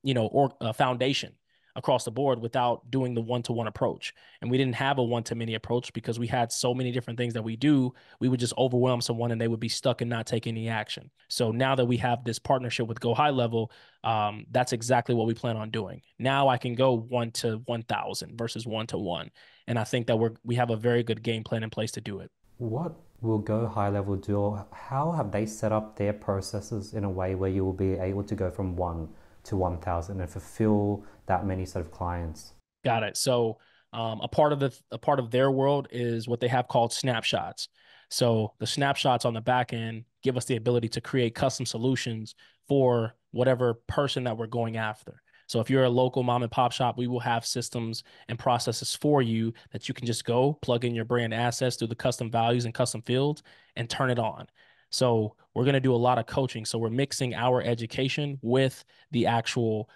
foundation across the board without doing the one-to-one approach. And we didn't have a one-to-many approach because we had so many different things that we do. We would just overwhelm someone and they would be stuck and not take any action. So now that we have this partnership with Go High Level, that's exactly what we plan on doing. Now I can go 1 to 1,000 versus 1 to 1. And I think that we have a very good game plan in place to do it. What will Go High Level do, or how have they set up their processes in a way where you will be able to go from 1 to 1,000 and fulfill that many sort of clients? Got it. So a part of their world is what they have called snapshots. So the snapshots on the back end give us the ability to create custom solutions for whatever person that we're going after. So if you're a local mom and pop shop, we will have systems and processes for you that you can just go plug in your brand assets through the custom values and custom fields and turn it on. So we're going to do a lot of coaching. So we're mixing our education with the actual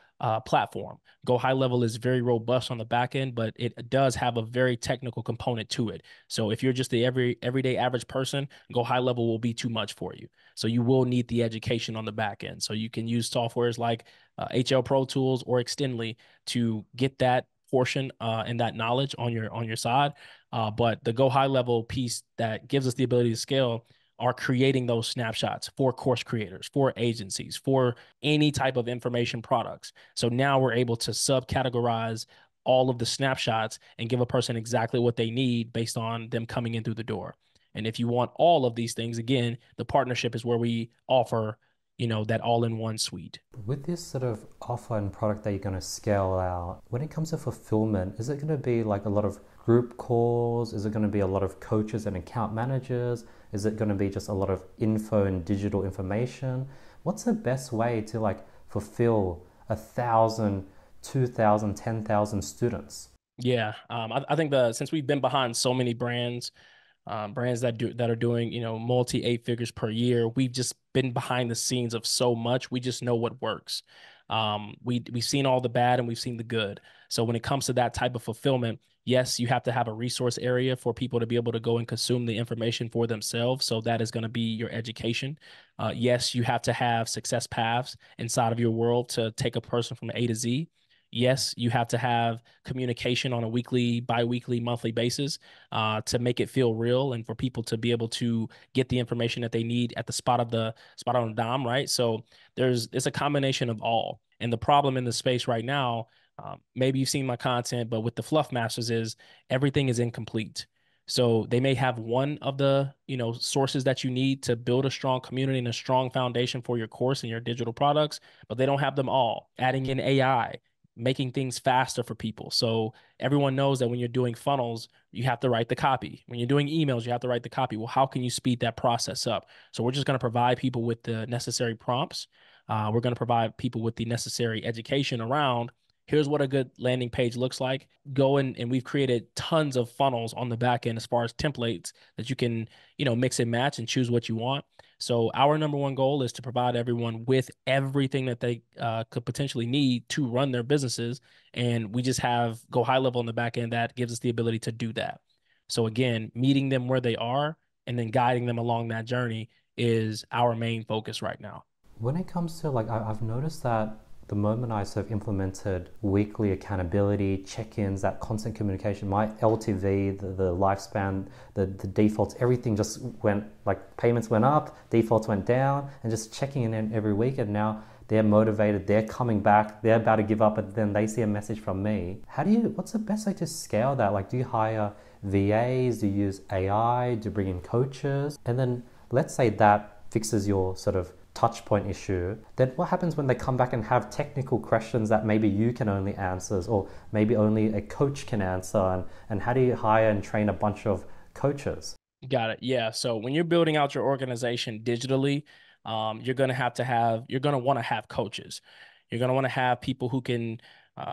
platform. Go High Level is very robust on the back end, but it does have a very technical component to it. So if you're just the everyday average person, Go High Level will be too much for you. So you will need the education on the back end. So you can use softwares like HL Pro Tools or Extendly to get that portion and that knowledge on your side. But the Go High Level piece that gives us the ability to scale are creating those snapshots for course creators, for agencies, for any type of information products. So now we're able to subcategorize all of the snapshots and give a person exactly what they need based on them coming in through the door. And if you want all of these things, again, the partnership is where we offer, that all-in-one suite. With this sort of offer and product that you're going to scale out, when it comes to fulfillment, is it going to be like a lot of group calls? Is it going to be a lot of coaches and account managers? Is it going to be just a lot of info and digital information? What's the best way to like fulfill 1,000, 2,000, 10,000 students? Yeah, I think since we've been behind so many brands that are doing multi 8 figures per year, we've just been behind the scenes of so much. We just know what works. We've seen all the bad and we've seen the good. So when it comes to that type of fulfillment, yes, you have to have a resource area for people to be able to go and consume the information for themselves. So that is going to be your education. Yes, you have to have success paths inside of your world to take a person from A to Z. Yes, you have to have communication on a weekly, bi-weekly, monthly basis to make it feel real and for people to be able to get the information that they need at the spot on the dime, right? So it's a combination of all. And the problem in the space right now, maybe you've seen my content, but with the Fluff Masters is everything is incomplete. So they may have one of the, sources that you need to build a strong community and a strong foundation for your course and your digital products, but they don't have them all. Adding in AI, making things faster for people. So everyone knows that when you're doing funnels, you have to write the copy. When you're doing emails, you have to write the copy. Well, how can you speed that process up? So we're just going to provide people with the necessary prompts. We're going to provide people with the necessary education around here's what a good landing page looks like. Go in and we've created tons of funnels on the back end as far as templates that you can, mix and match and choose what you want. So our number one goal is to provide everyone with everything that they could potentially need to run their businesses. And we just have Go High Level on the back end that gives us the ability to do that. So again, meeting them where they are and then guiding them along that journey is our main focus right now. When it comes to I've noticed that the moment I sort of implemented weekly accountability, check-ins, that constant communication, my LTV, the lifespan, the defaults, everything just went, like payments went up, defaults went down, and just checking in every week. And now they're motivated, they're coming back, they're about to give up, and then they see a message from me. What's the best way to scale that? Like, do you hire VAs? Do you use AI? Do you bring in coaches? And then let's say that fixes your sort of touch point issue, then what happens when they come back and have technical questions that maybe you can only answer, or maybe only a coach can answer, and how do you hire and train a bunch of coaches? Got it. Yeah. So when you're building out your organization digitally, you're going to want to have coaches. You're going to want to have people who can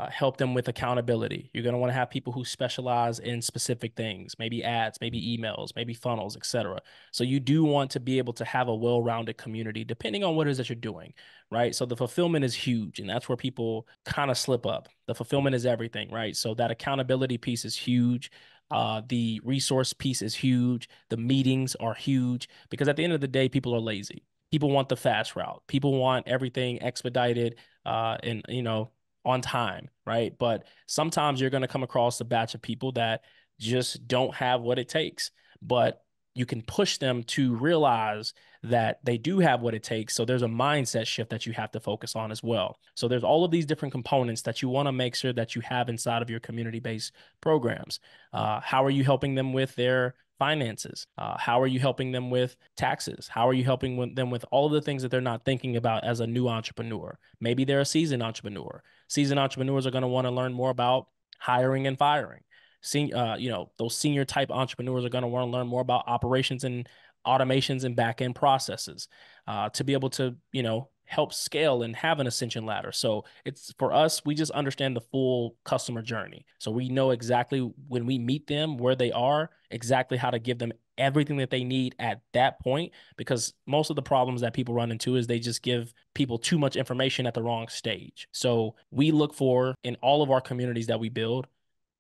help them with accountability. You're going to want to have people who specialize in specific things, maybe ads, maybe emails, maybe funnels, etc. So you do want to be able to have a well-rounded community depending on what it is that you're doing, right? So the fulfillment is huge, and that's where people kind of slip up. The fulfillment is everything, right? So that accountability piece is huge. The resource piece is huge. The meetings are huge because at the end of the day, people are lazy. People want the fast route. People want everything expedited, and on time, right? But sometimes you're going to come across a batch of people that just don't have what it takes. But you can push them to realize that they do have what it takes. So there's a mindset shift that you have to focus on as well. So there's all of these different components that you want to make sure that you have inside of your community-based programs. How are you helping them with their finances? How are you helping them with taxes? How are you helping them with all of the things that they're not thinking about as a new entrepreneur? Maybe they're a seasoned entrepreneur. Seasoned entrepreneurs are going to want to learn more about hiring and firing. Those senior type entrepreneurs are going to want to learn more about operations and automations and back end processes to be able to, help scale and have an ascension ladder. So it's for us, we just understand the full customer journey. So we know exactly when we meet them, where they are, exactly how to give them everything that they need at that point, because most of the problems that people run into is they just give people too much information at the wrong stage. So we look for in all of our communities that we build,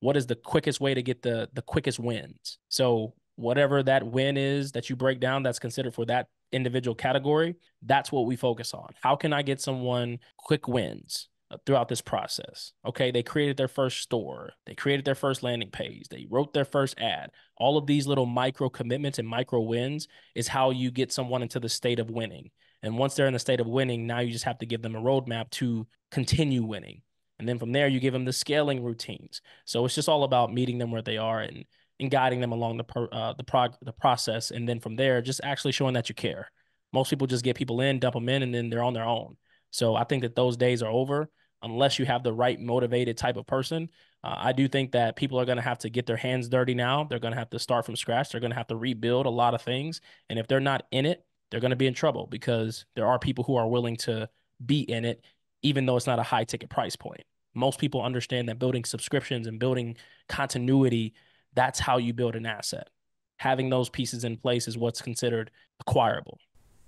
what is the quickest way to get the quickest wins? So whatever that win is that you break down that's considered for that individual category, that's what we focus on. How can I get someone quick wins throughout this process? Okay, they created their first store, they created their first landing page, they wrote their first ad. All of these little micro commitments and micro wins is how you get someone into the state of winning. And once they're in the state of winning, now you just have to give them a roadmap to continue winning. And then from there, you give them the scaling routines. So it's just all about meeting them where they are and guiding them along the process. And then from there, just actually showing that you care. Most people just get people in, dump them in, and then they're on their own. So I think that those days are over unless you have the right motivated type of person. I do think that people are going to have to get their hands dirty now. They're going to have to start from scratch. They're going to have to rebuild a lot of things. And if they're not in it, they're going to be in trouble because there are people who are willing to be in it, even though it's not a high ticket price point. Most people understand that building subscriptions and building continuity, that's how you build an asset. Having those pieces in place is what's considered acquirable.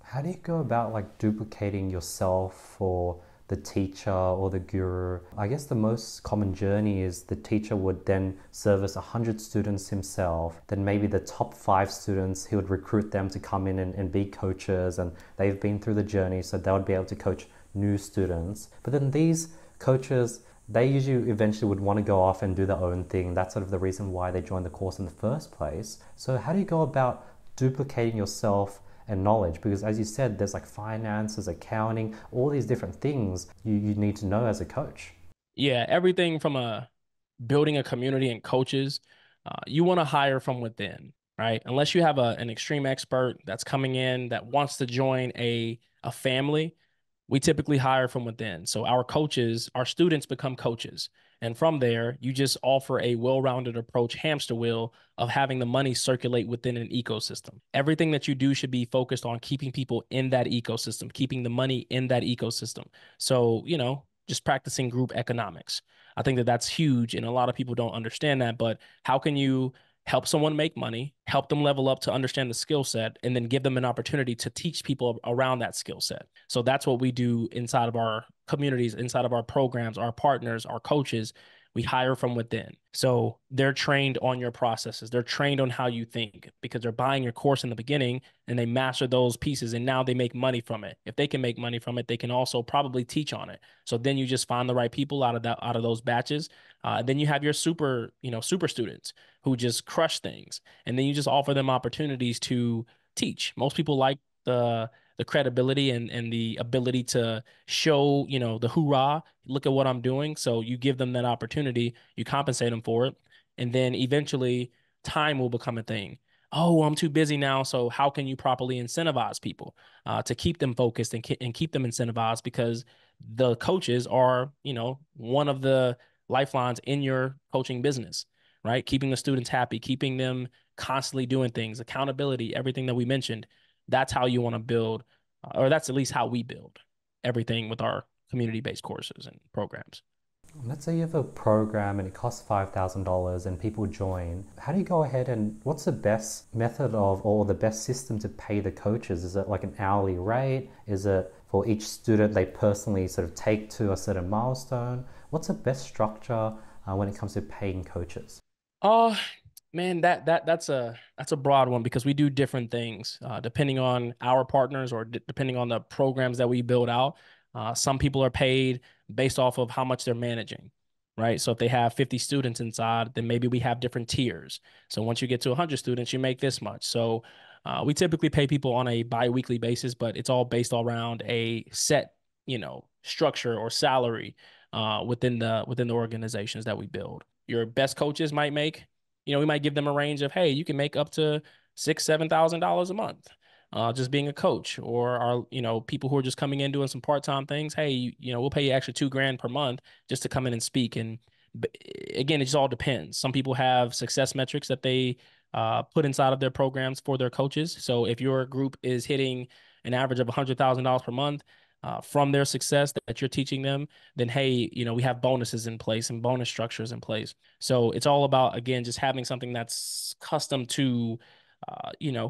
How do you go about like duplicating yourself or the teacher or the guru? I guess the most common journey is the teacher would then service 100 students himself. Then maybe the top 5 students, he would recruit them to come in and be coaches, and they've been through the journey, so they would be able to coach new students. But then these coaches, they usually eventually would want to go off and do their own thing. That's sort of the reason why they joined the course in the first place. So how do you go about duplicating yourself and knowledge? Because as you said, there's like finances, accounting, all these different things you need to know as a coach. Yeah, everything from building a community and coaches, you want to hire from within, right? Unless you have an extreme expert that's coming in that wants to join a family, we typically hire from within. So our coaches, our students become coaches. And from there, you just offer a well-rounded approach, hamster wheel of having the money circulate within an ecosystem. Everything that you do should be focused on keeping people in that ecosystem, keeping the money in that ecosystem. So, just practicing group economics. I think that that's huge. And a lot of people don't understand that, but how can you help someone make money, help them level up to understand the skill set, and then give them an opportunity to teach people around that skill set? So that's what we do inside of our communities, inside of our programs, our partners, our coaches. We hire from within. So they're trained on your processes. They're trained on how you think because they're buying your course in the beginning and they master those pieces and now they make money from it. If they can make money from it, they can also probably teach on it. So then you just find the right people out of those batches. Then you have your super students who just crush things. And then you just offer them opportunities to teach. Most people like the credibility and the ability to show, the hoorah, look at what I'm doing. So you give them that opportunity, you compensate them for it. And then eventually time will become a thing. Oh, I'm too busy now. So how can you properly incentivize people to keep them focused and keep them incentivized? Because the coaches are, one of the lifelines in your coaching business, right? Keeping the students happy, keeping them constantly doing things, accountability, everything that we mentioned. That's how you want to build, or that's at least how we build everything with our community-based courses and programs. Let's say you have a program and it costs $5,000 and people join. How do you go ahead and what's the best method of or the best system to pay the coaches? Is it like an hourly rate? Is it for each student they personally sort of take to a certain milestone? What's the best structure when it comes to paying coaches? Oh, man, that's a broad one because we do different things depending on our partners or depending on the programs that we build out. Some people are paid based off of how much they're managing, right? So if they have 50 students inside, then maybe we have different tiers. So once you get to 100 students, you make this much. So we typically pay people on a bi-weekly basis, but it's all based around a set, structure or salary within the organizations that we build. Your best coaches might make, we might give them a range of, hey, you can make up to $6,000, $7,000 a month, just being a coach, or our, people who are just coming in doing some part-time things. Hey, we'll pay you extra 2 grand per month just to come in and speak. And again, it just all depends. Some people have success metrics that they put inside of their programs for their coaches. So if your group is hitting an average of $100,000 per month, from their success that you're teaching them, then hey, we have bonuses in place and bonus structures in place. So it's all about, again, just having something that's custom to,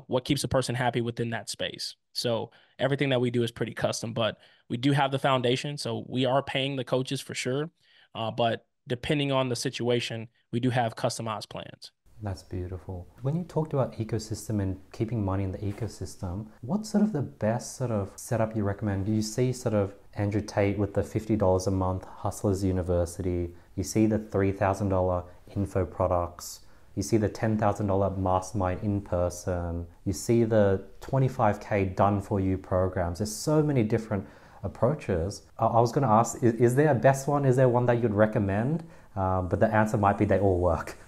what keeps a person happy within that space. So everything that we do is pretty custom, but we do have the foundation. So we are paying the coaches for sure. But depending on the situation, we do have customized plans. That's beautiful. When you talked about ecosystem and keeping money in the ecosystem, what's sort of the best sort of setup you recommend? Do you see sort of Andrew Tate with the $50 a month Hustlers University? You see the $3,000 info products? You see the $10,000 Mastermind in person? You see the 25K done for you programs? There's so many different approaches. I was going to ask, is there a best one? Is there one that you'd recommend? But the answer might be they all work.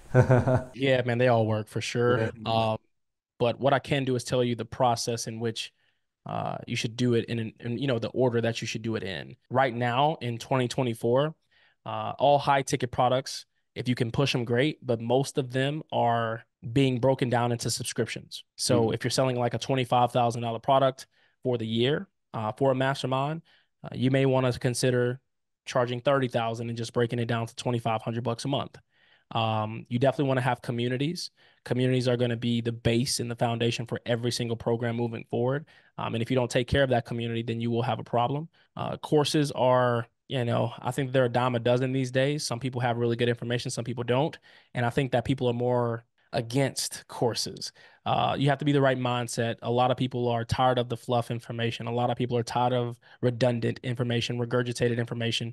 Yeah, man, they all work for sure. Yeah. But what I can do is tell you the process in which you should do it in the order that you should do it in. Right now in 2024, all high ticket products, if you can push them, great, but most of them are being broken down into subscriptions. So Mm. if you're selling like a $25,000 product for the year for a mastermind, you may want to consider charging 30,000 and just breaking it down to 2,500 bucks a month. You definitely want to have communities. Communities are going to be the base and the foundation for every single program moving forward. And if you don't take care of that community, then you will have a problem. Courses are, I think they're a dime a dozen these days. Some people have really good information, some people don't. And I think that people are more against courses. You have to be the right mindset. A lot of people are tired of the fluff information. A lot of people are tired of redundant information, regurgitated information.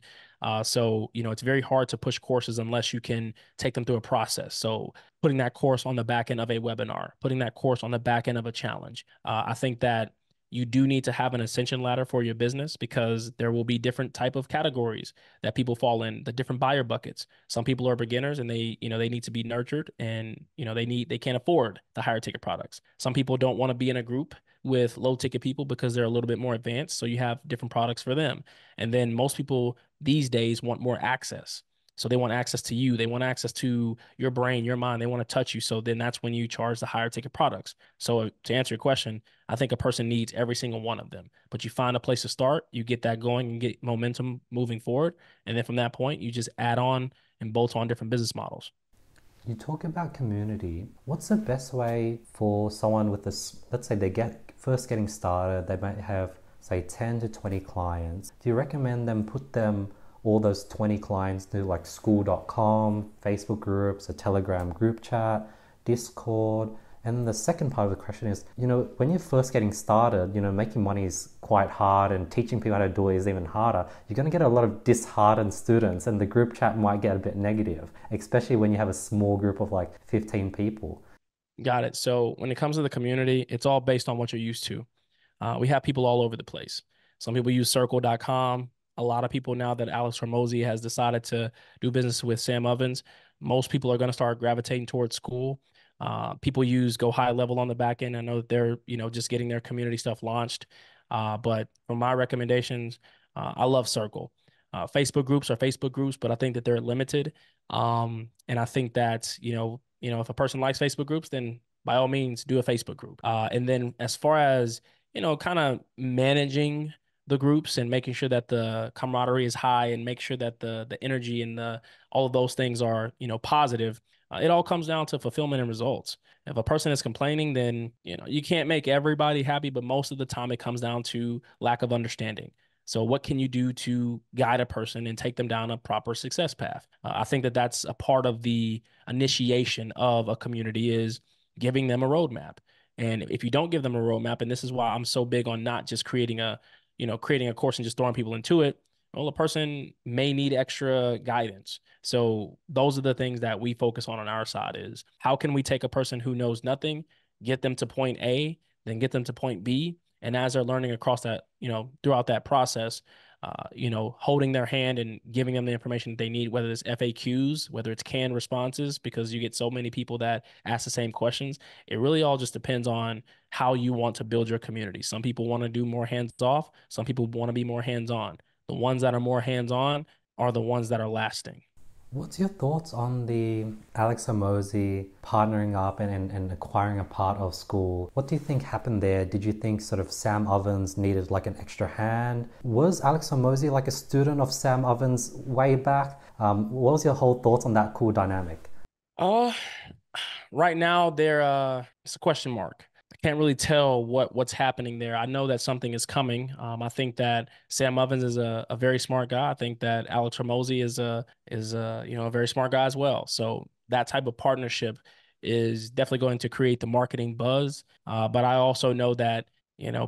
So it's very hard to push courses unless you can take them through a process. So putting that course on the back end of a webinar, putting that course on the back end of a challenge. I think that you do need to have an ascension ladder for your business because there will be different type of categories that people fall in, the different buyer buckets. Some people are beginners and they need to be nurtured and, they can't afford the higher ticket products. Some people don't want to be in a group with low ticket people because they're a little bit more advanced. So you have different products for them. And then most people these days want more access. So they want access to you. They want access to your brain, your mind. They want to touch you. So then that's when you charge the higher ticket products. So to answer your question, I think a person needs every single one of them. But you find a place to start, you get that going and get momentum moving forward. And then from that point, you just add on and bolt on different business models. You talk about community. What's the best way for someone with this? Let's say they get first getting started, they might have say 10 to 20 clients. Do you recommend them put them all those 20 clients to like school.com, Facebook groups, a Telegram group chat, Discord? And the second part of the question is, when you're first getting started, making money is quite hard and teaching people how to do it is even harder. You're going to get a lot of disheartened students and the group chat might get a bit negative, especially when you have a small group of like 15 people. Got it. So when it comes to the community, it's all based on what you're used to. We have people all over the place. Some people use circle.com. A lot of people now that Alex Hormozi has decided to do business with Sam Ovens, most people are going to start gravitating towards school. People use Go HighLevel on the back end. I know that they're, just getting their community stuff launched. But for my recommendations, I love Circle. Facebook groups are Facebook groups, but I think that they're limited. And I think that, if a person likes Facebook groups, then by all means do a Facebook group. And then as far as kind of managing the groups and making sure that the camaraderie is high and make sure that the energy and the all of those things are, positive. It all comes down to fulfillment and results. If a person is complaining, then, you can't make everybody happy, but most of the time it comes down to lack of understanding. So what can you do to guide a person and take them down a proper success path? I think that that's a part of the initiation of a community is giving them a roadmap. And if you don't give them a roadmap, and this is why I'm so big on not just creating a course and just throwing people into it, well, a person may need extra guidance. So those are the things that we focus on our side is how can we take a person who knows nothing, get them to point A, then get them to point B. And as they're learning across that, throughout that process, holding their hand and giving them the information that they need, whether it's FAQs, whether it's canned responses, because you get so many people that ask the same questions. It really all just depends on how you want to build your community. Some people want to do more hands off. Some people want to be more hands on. The ones that are more hands on are the ones that are lasting. What's your thoughts on the Alex Hormozi partnering up and acquiring a part of school? What do you think happened there? Did you think sort of Sam Ovens needed like an extra hand? Was Alex Hormozi like a student of Sam Ovens way back? What was your whole thoughts on that cool dynamic? Uh, right now it's a question mark. I can't really tell what's happening there. I know that something is coming. I think that Sam Ovens is a very smart guy. I think that Alex Hormozi is a very smart guy as well. So that type of partnership is definitely going to create the marketing buzz. But I also know that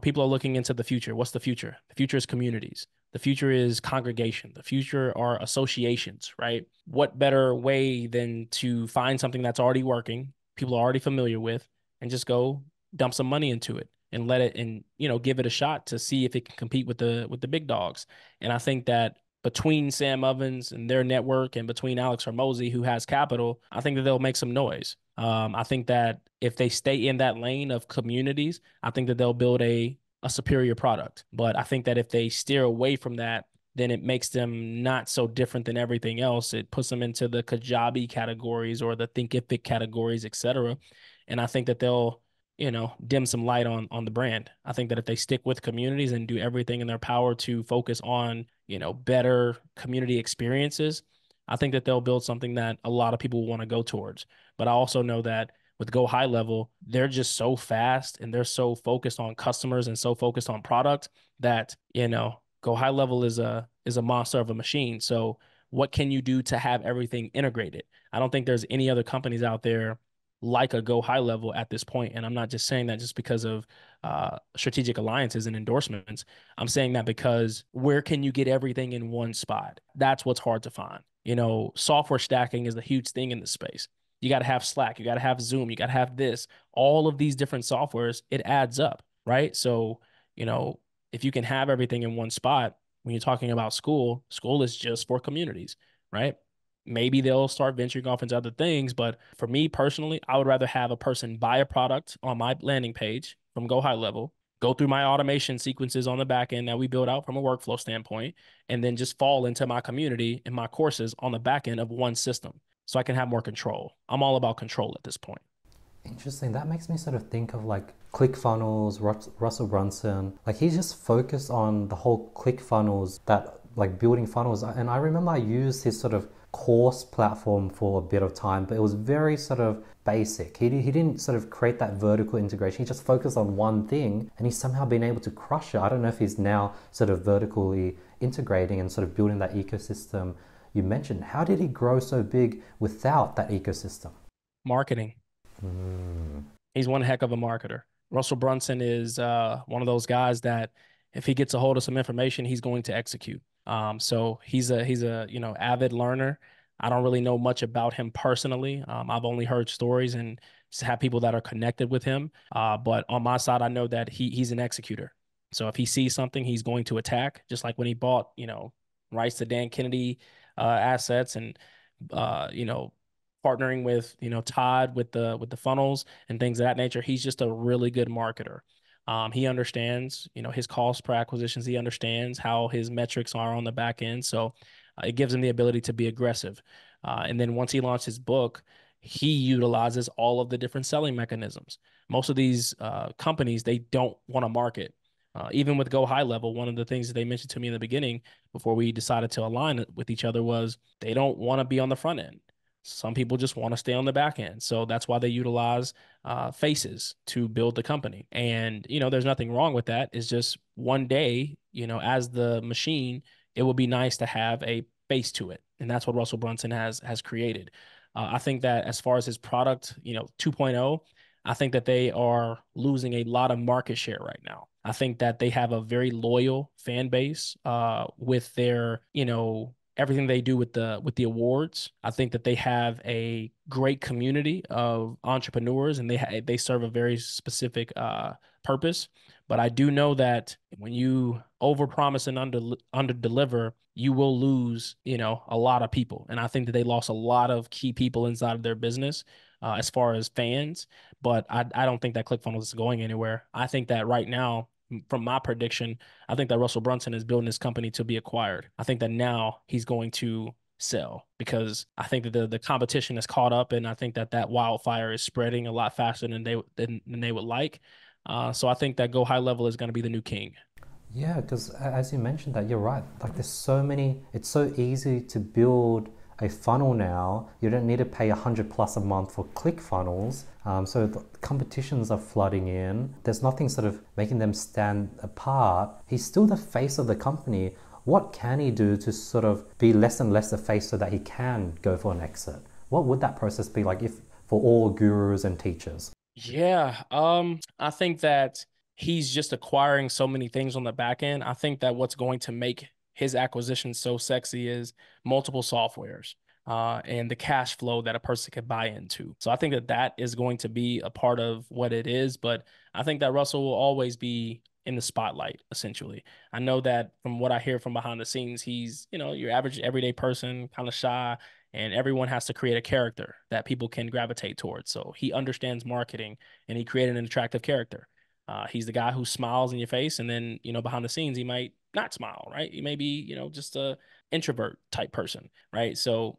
people are looking into the future. What's the future? The future is communities. The future is congregation. The future are associations, right? What better way than to find something that's already working, people are already familiar with, and just go dump some money into it and let it and give it a shot to see if it can compete with the big dogs. And I think that between Sam Ovens and their network and between Alex Hormozi, who has capital, I think that they'll make some noise. I think that if they stay in that lane of communities, I think that they'll build a superior product. But I think that if they steer away from that, then it makes them not so different than everything else. It puts them into the Kajabi categories or the Thinkific categories, etc. And I think that they'll, dim some light on the brand. I think that if they stick with communities and do everything in their power to focus on, better community experiences, I think that they'll build something that a lot of people want to go towards. But I also know that with Go High Level, they're just so fast and they're so focused on customers and so focused on product that, Go High Level is a monster of a machine. So what can you do to have everything integrated? I don't think there's any other companies out there like a Go High Level at this point. And I'm not just saying that just because of strategic alliances and endorsements. I'm saying that because where can you get everything in one spot? That's what's hard to find. Software stacking is a huge thing in this space. You got to have Slack, you got to have Zoom, you got to have this, all of these different softwares, it adds up, right? So, if you can have everything in one spot, when you're talking about school, school is just for communities, right? Maybe they'll start venturing off into other things. But for me personally, I would rather have a person buy a product on my landing page from Go High Level, go through my automation sequences on the back end that we build out from a workflow standpoint, and then just fall into my community and my courses on the back end of one system so I can have more control. I'm all about control at this point. Interesting. That makes me sort of think of like ClickFunnels, Russell Brunson. Like he's just focused on the whole ClickFunnels, that like building funnels. And I remember I used his sort of course platform for a bit of time, but it was very sort of basic. He didn't sort of create that vertical integration. He just focused on one thing and he's somehow been able to crush it. I don't know if he's now sort of vertically integrating and sort of building that ecosystem you mentioned. How did he grow so big without that ecosystem? Marketing. He's one heck of a marketer. Russell Brunson is one of those guys that if he gets a hold of some information, he's going to execute. So he's a avid learner. I don't really know much about him personally. I've only heard stories and have people that are connected with him. But on my side, I know that he's an executor. So if he sees something, he's going to attack. Just like when he bought, rights to Dan Kennedy assets and partnering with Todd with the funnels and things of that nature. He's just a really good marketer. He understands his cost per acquisitions. He understands how his metrics are on the back end. So it gives him the ability to be aggressive. And then once he launched his book, he utilizes all of the different selling mechanisms. Most of these companies, they don't want to market. Even with Go High Level, one of the things that they mentioned to me in the beginning before we decided to align with each other was they don't want to be on the front end. Some people just want to stay on the back end. So that's why they utilize faces to build the company. And, there's nothing wrong with that. It's just one day, as the machine, it will be nice to have a face to it. And that's what Russell Brunson has created. I think that as far as his product, 2.0, I think that they are losing a lot of market share right now. I think that they have a very loyal fan base with their, everything they do with the awards. I think that they have a great community of entrepreneurs, and they serve a very specific purpose. But I do know that when you overpromise and under deliver, you will lose, a lot of people. And I think that they lost a lot of key people inside of their business as far as fans. But I don't think that ClickFunnels is going anywhere. I think that right now, from my prediction, I think that Russell Brunson is building this company to be acquired. I think that now he's going to sell because I think that the competition has caught up, and I think that that wildfire is spreading a lot faster than they would like. So I think that Go High Level is going to be the new king. Yeah, because as you mentioned that, you're right. Like there's so many, it's so easy to build a funnel now. You don't need to pay 100 plus a month for ClickFunnels. So the competitions are flooding in. There's nothing sort of making them stand apart. He's still the face of the company. What can he do to sort of be less and less the face so that he can go for an exit? What would that process be like if for all gurus and teachers? Yeah, I think that he's just acquiring so many things on the back end. I think that what's going to make his acquisition so sexy is multiple softwares, and the cash flow that a person can buy into. So I think that that is going to be a part of what it is. But I think that Russell will always be in the spotlight, essentially. I know that from what I hear from behind the scenes, he's, your average everyday person, kind of shy, and everyone has to create a character that people can gravitate towards. So he understands marketing, and he created an attractive character. He's the guy who smiles in your face, and then, behind the scenes, he might not smile, right? He may be, just a introvert type person, right? So,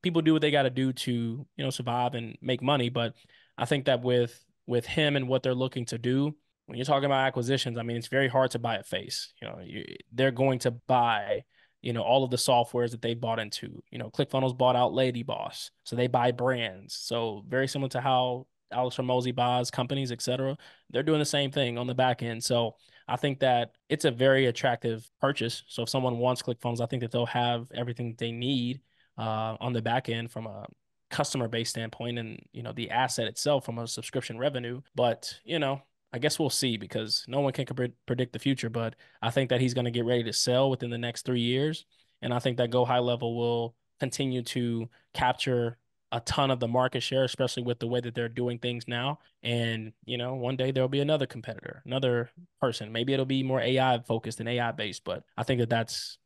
people do what they got to do to, survive and make money. But I think that with him and what they're looking to do, when you're talking about acquisitions, I mean, it's very hard to buy a face. They're going to buy, all of the softwares that they bought into. ClickFunnels bought out Lady Boss, so they buy brands. So very similar to how Alex Hormozi buys companies, etc. They're doing the same thing on the back end. So I think that it's a very attractive purchase. So if someone wants ClickFunnels, I think that they'll have everything they need on the back end from a customer base standpoint, and the asset itself from a subscription revenue. But I guess we'll see because no one can predict the future. But I think that he's going to get ready to sell within the next 3 years, and I think that Go High Level will continue to capture a ton of the market share, especially with the way that they're doing things now. And one day there'll be another competitor, another person. Maybe it'll be more AI focused and AI based. But I think that that's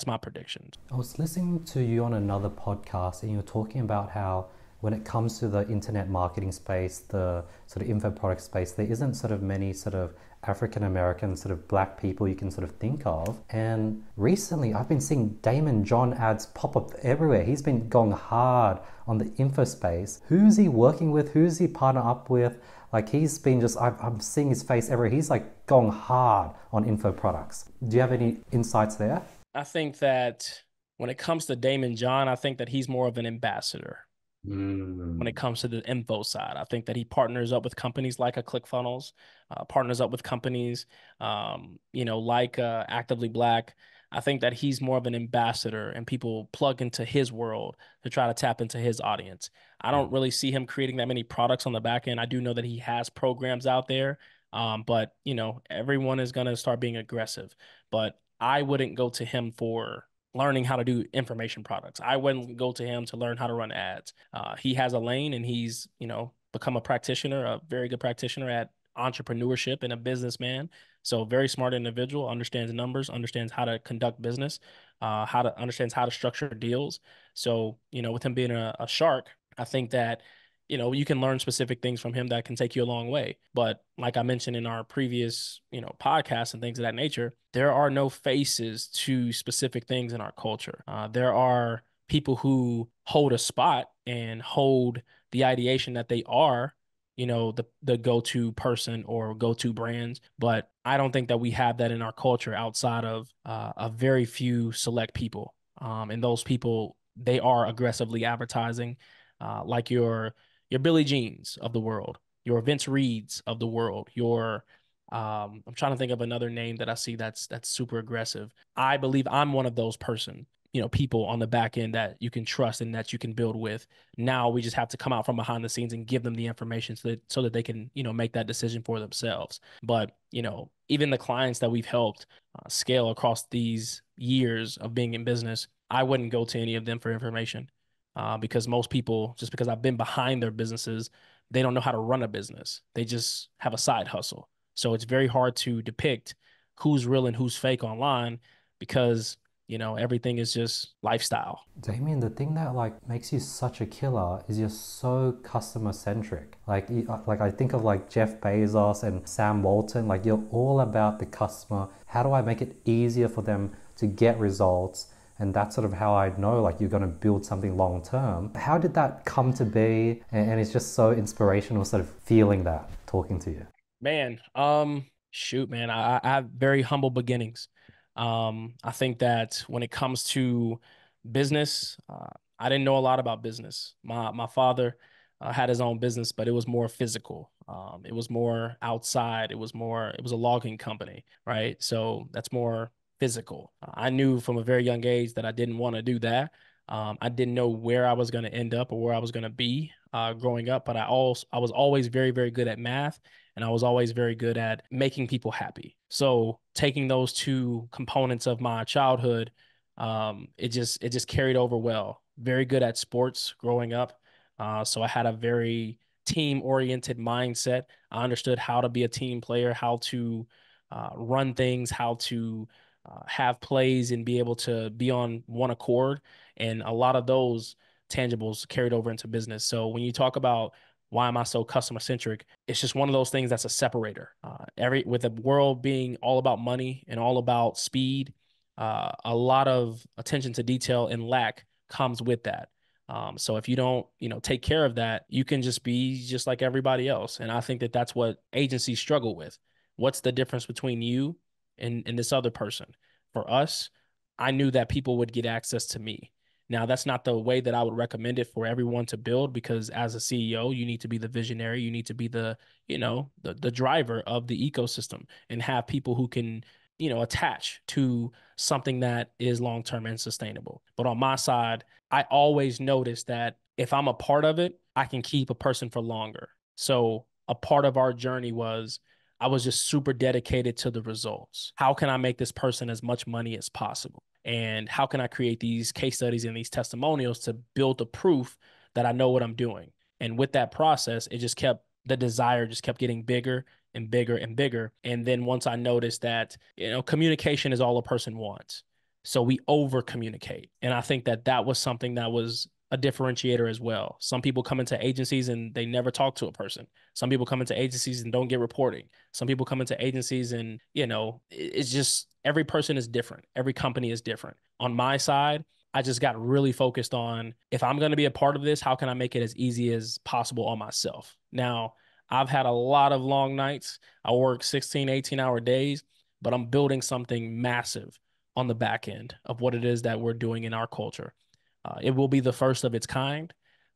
my prediction. I was listening to you on another podcast, and you were talking about how when it comes to the internet marketing space, the sort of info product space, there isn't sort of many sort of African American sort of black people you can sort of think of. And recently I've been seeing Daymond John ads pop up everywhere. He's been going hard on the info space. Who's he working with? Who's he partner up with? Like he's been just, I'm seeing his face everywhere. He's like going hard on info products. Do you have any insights there? I think that when it comes to Damien John, I think that he's more of an ambassador. When it comes to the info side, I think that he partners up with companies like a ClickFunnels, partners up with companies, like Actively Black. I think that he's more of an ambassador, and people plug into his world to try to tap into his audience. I don't really see him creating that many products on the back end. I do know that he has programs out there, but everyone is going to start being aggressive. But I wouldn't go to him for learning how to do information products. I wouldn't go to him to learn how to run ads. He has a lane, and he's, become a practitioner, a very good practitioner at entrepreneurship and a businessman. So very smart individual, understands numbers, understands how to conduct business, understands how to structure deals. So, with him being a shark, I think that you can learn specific things from him that can take you a long way. But like I mentioned in our previous, podcasts and things of that nature, there are no faces to specific things in our culture. There are people who hold a spot and hold the ideation that they are the go-to person or go-to brands. But I don't think that we have that in our culture outside of a very few select people. And those people, they are aggressively advertising, like your Billie Jeans of the world, your Vince Reeds of the world, your I'm trying to think of another name that I see that's super aggressive. I believe I'm one of those people on the back end that you can trust and that you can build with. Now we just have to come out from behind the scenes and give them the information so that they can, make that decision for themselves. But, even the clients that we've helped scale across these years of being in business, I wouldn't go to any of them for information, because most people, just because I've been behind their businesses, they don't know how to run a business. They just have a side hustle. So it's very hard to depict who's real and who's fake online because everything is just lifestyle. Damien, the thing that like makes you such a killer is you're so customer centric. Like I think of like Jeff Bezos and Sam Walton. Like you're all about the customer. How do I make it easier for them to get results? And that's sort of how I know like you're going to build something long term. How did that come to be? And it's just so inspirational, sort of feeling that talking to you. Man, shoot, man, I have very humble beginnings. I think that when it comes to business, I didn't know a lot about business. My father had his own business, but it was more physical. It was more outside. It was a logging company, right? So that's more physical. I knew from a very young age that I didn't want to do that. I didn't know where I was going to end up or where I was going to be growing up, but I was always very, very good at math, and I was always very good at making people happy. So taking those two components of my childhood, it just carried over well. Very good at sports growing up, so I had a very team-oriented mindset. I understood how to be a team player, how to run things, how to have plays and be able to be on one accord. And a lot of those tangibles carried over into business. So when you talk about why am I so customer centric, it's just one of those things that's a separator. Every With the world being all about money and all about speed, a lot of attention to detail and lack comes with that. So if you don't, take care of that, you can just be just like everybody else. And I think that that's what agencies struggle with. What's the difference between you and this other person? For us, I knew that people would get access to me. Now, that's not the way that I would recommend it for everyone to build, because as a CEO, you need to be the visionary. You need to be the driver of the ecosystem and have people who can, attach to something that is long-term and sustainable. But on my side, I always notice that if I'm a part of it, I can keep a person for longer. So a part of our journey was I was just super dedicated to the results. How can I make this person as much money as possible? And how can I create these case studies and these testimonials to build the proof that I know what I'm doing? And with that process, the desire just kept getting bigger and bigger and bigger. And then once I noticed that, communication is all a person wants. So we over communicate. And I think that that was something that was a differentiator as well. Some people come into agencies and they never talk to a person. Some people come into agencies and don't get reporting. Some people come into agencies and, it's just every person is different. Every company is different. On my side, I just got really focused on, if I'm going to be a part of this, how can I make it as easy as possible on myself? Now, I've had a lot of long nights. I work 16, 18-hour days, but I'm building something massive on the back end of what it is that we're doing in our culture. It will be the first of its kind.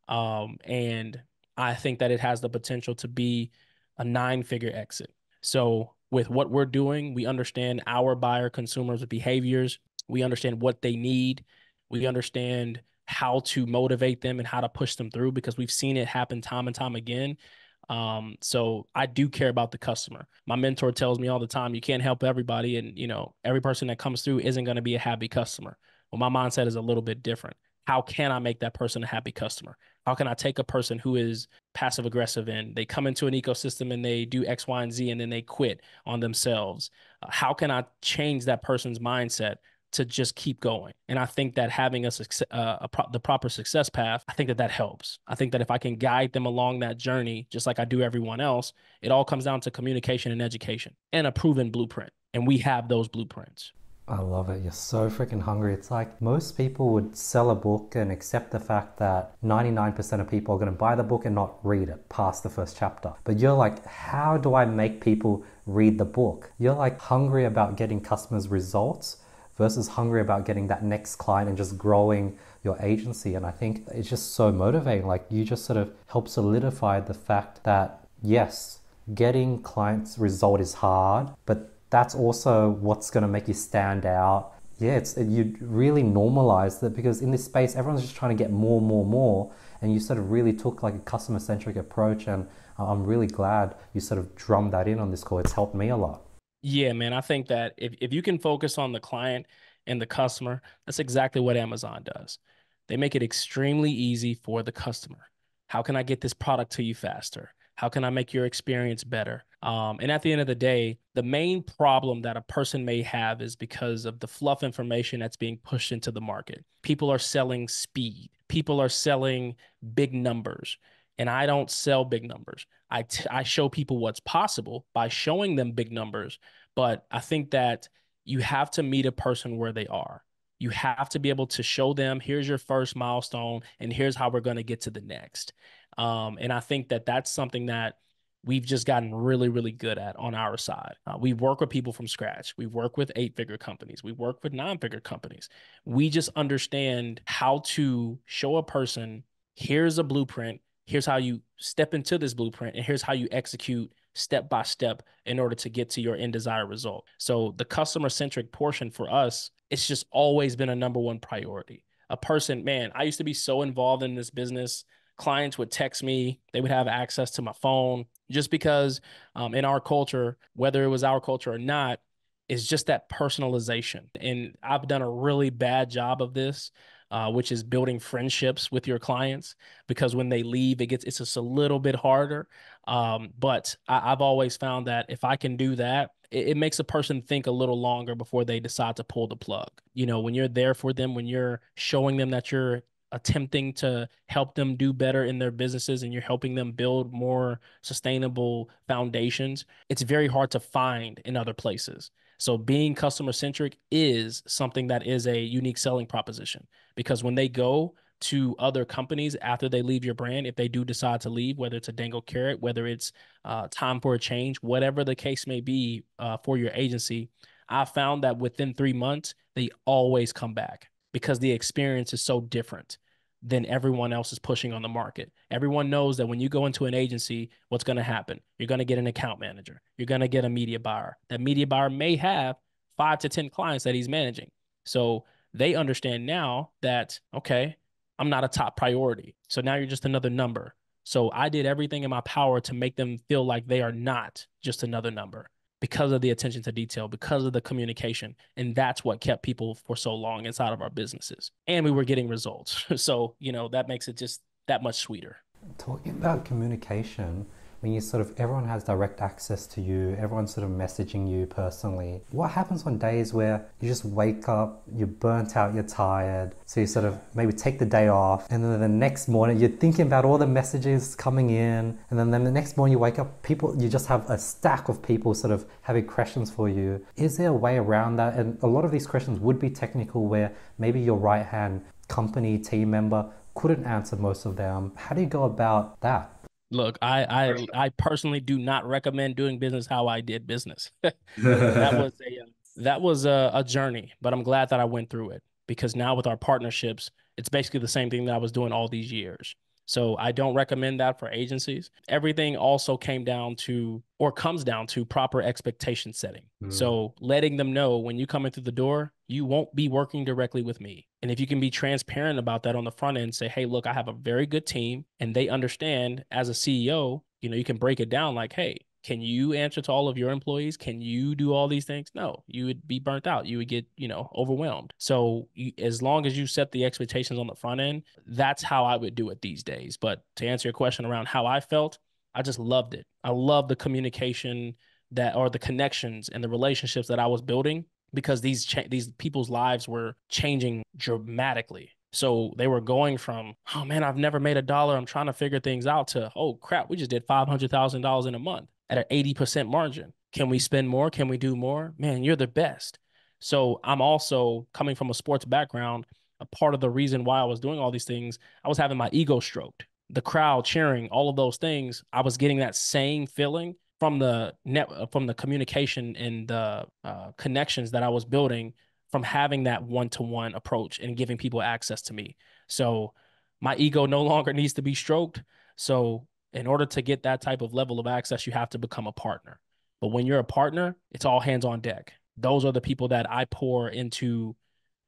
And I think that it has the potential to be a 9-figure exit. So with what we're doing, we understand our buyer consumers' behaviors. We understand what they need. We understand how to motivate them and how to push them through, because we've seen it happen time and time again. So I do care about the customer. My mentor tells me all the time, you can't help everybody. And, every person that comes through isn't going to be a happy customer. Well, my mindset is a little bit different. How can I make that person a happy customer? How can I take a person who is passive aggressive and they come into an ecosystem and they do X, Y, and Z, and then they quit on themselves? How can I change that person's mindset to just keep going? And I think that having the proper success path, I think that that helps. I think that if I can guide them along that journey, just like I do everyone else, it all comes down to communication and education and a proven blueprint. And we have those blueprints. I love it. You're so freaking hungry. It's like most people would sell a book and accept the fact that 99% of people are going to buy the book and not read it past the first chapter. But you're like, how do I make people read the book? You're like hungry about getting customers results versus hungry about getting that next client and just growing your agency. And I think it's just so motivating. Like you just sort of help solidify the fact that yes, getting clients result is hard, but that's also what's going to make you stand out. Yeah, you really normalize that because in this space, everyone's just trying to get more, more, more. And you sort of really took like a customer-centric approach. And I'm really glad you sort of drummed that in on this call. It's helped me a lot. Yeah, man, I think that if you can focus on the client and the customer, that's exactly what Amazon does. They make it extremely easy for the customer. How can I get this product to you faster? How can I make your experience better? And at the end of the day, the main problem that a person may have is because of the fluff information that's being pushed into the market. People are selling speed. People are selling big numbers. And I don't sell big numbers. I show people what's possible by showing them big numbers. But I think that you have to meet a person where they are. You have to be able to show them, here's your first milestone, and here's how we're going to get to the next. And I think that that's something that we've just gotten really, really good at on our side. We work with people from scratch. We work with 8-figure companies. We work with 9-figure companies. We just understand how to show a person, here's a blueprint. Here's how you step into this blueprint, and here's how you execute step by step in order to get to your end desired result. So the customer centric portion for us, it's just always been a number one priority. A person, man, I used to be so involved in this business. Clients would text me, they would have access to my phone just because in our culture, whether it was our culture or not, is just that personalization. And I've done a really bad job of this, which is building friendships with your clients because when they leave, it's just a little bit harder. But I've always found that if I can do that, it makes a person think a little longer before they decide to pull the plug. You know, when you're there for them, when you're showing them that you're attempting to help them do better in their businesses and you're helping them build more sustainable foundations, it's very hard to find in other places. So being customer centric is something that is a unique selling proposition because when they go to other companies after they leave your brand, if they do decide to leave, whether it's a dangle carrot, whether it's time for a change, whatever the case may be for your agency, I found that within 3 months, they always come back because the experience is so different than everyone else is pushing on the market. Everyone knows that when you go into an agency, what's going to happen? You're going to get an account manager. You're going to get a media buyer. That media buyer may have 5 to 10 clients that he's managing. So they understand now that, okay, I'm not a top priority. So now you're just another number. So I did everything in my power to make them feel like they are not just another number because of the attention to detail, because of the communication. And that's what kept people for so long inside of our businesses. And we were getting results. So, you know, that makes it just that much sweeter. Talking about communication, when you sort of everyone has direct access to you, everyone's sort of messaging you personally. What happens on days where you just wake up, you're burnt out, you're tired, so you sort of maybe take the day off, and then the next morning you're thinking about all the messages coming in, and then the next morning you wake up, you just have a stack of people sort of having questions for you. Is there a way around that? And a lot of these questions would be technical where maybe your right hand company team member couldn't answer most of them. How do you go about that? Look, I personally do not recommend doing business how I did business. That was a journey, but I'm glad that I went through it because now with our partnerships, it's basically the same thing that I was doing all these years. So I don't recommend that for agencies. Everything also came down to or comes down to proper expectation setting. So letting them know when you come in through the door, you won't be working directly with me. And if you can be transparent about that on the front end, say, hey, look, I have a very good team and they understand as a CEO, you know, you can break it down like, hey, can you answer to all of your employees? Can you do all these things? No, you would be burnt out. You would get, you know, overwhelmed. So as long as you set the expectations on the front end, that's how I would do it these days. But to answer your question around how I felt, I just loved it. I love the communication or the connections and the relationships that I was building because these people's lives were changing dramatically. So they were going from, oh man, I've never made $1. I'm trying to figure things out to, oh crap, we just did $500,000 in a month at an 80% margin. Can we spend more? Can we do more? Man, you're the best. So I'm also coming from a sports background. A part of the reason why I was doing all these things, I was having my ego stroked. The crowd cheering, all of those things, I was getting that same feeling from the communication and the connections that I was building from having that one-to-one approach and giving people access to me. So my ego no longer needs to be stroked. So in order to get that type of level of access, you have to become a partner. But when you're a partner, it's all hands on deck. Those are the people that I pour into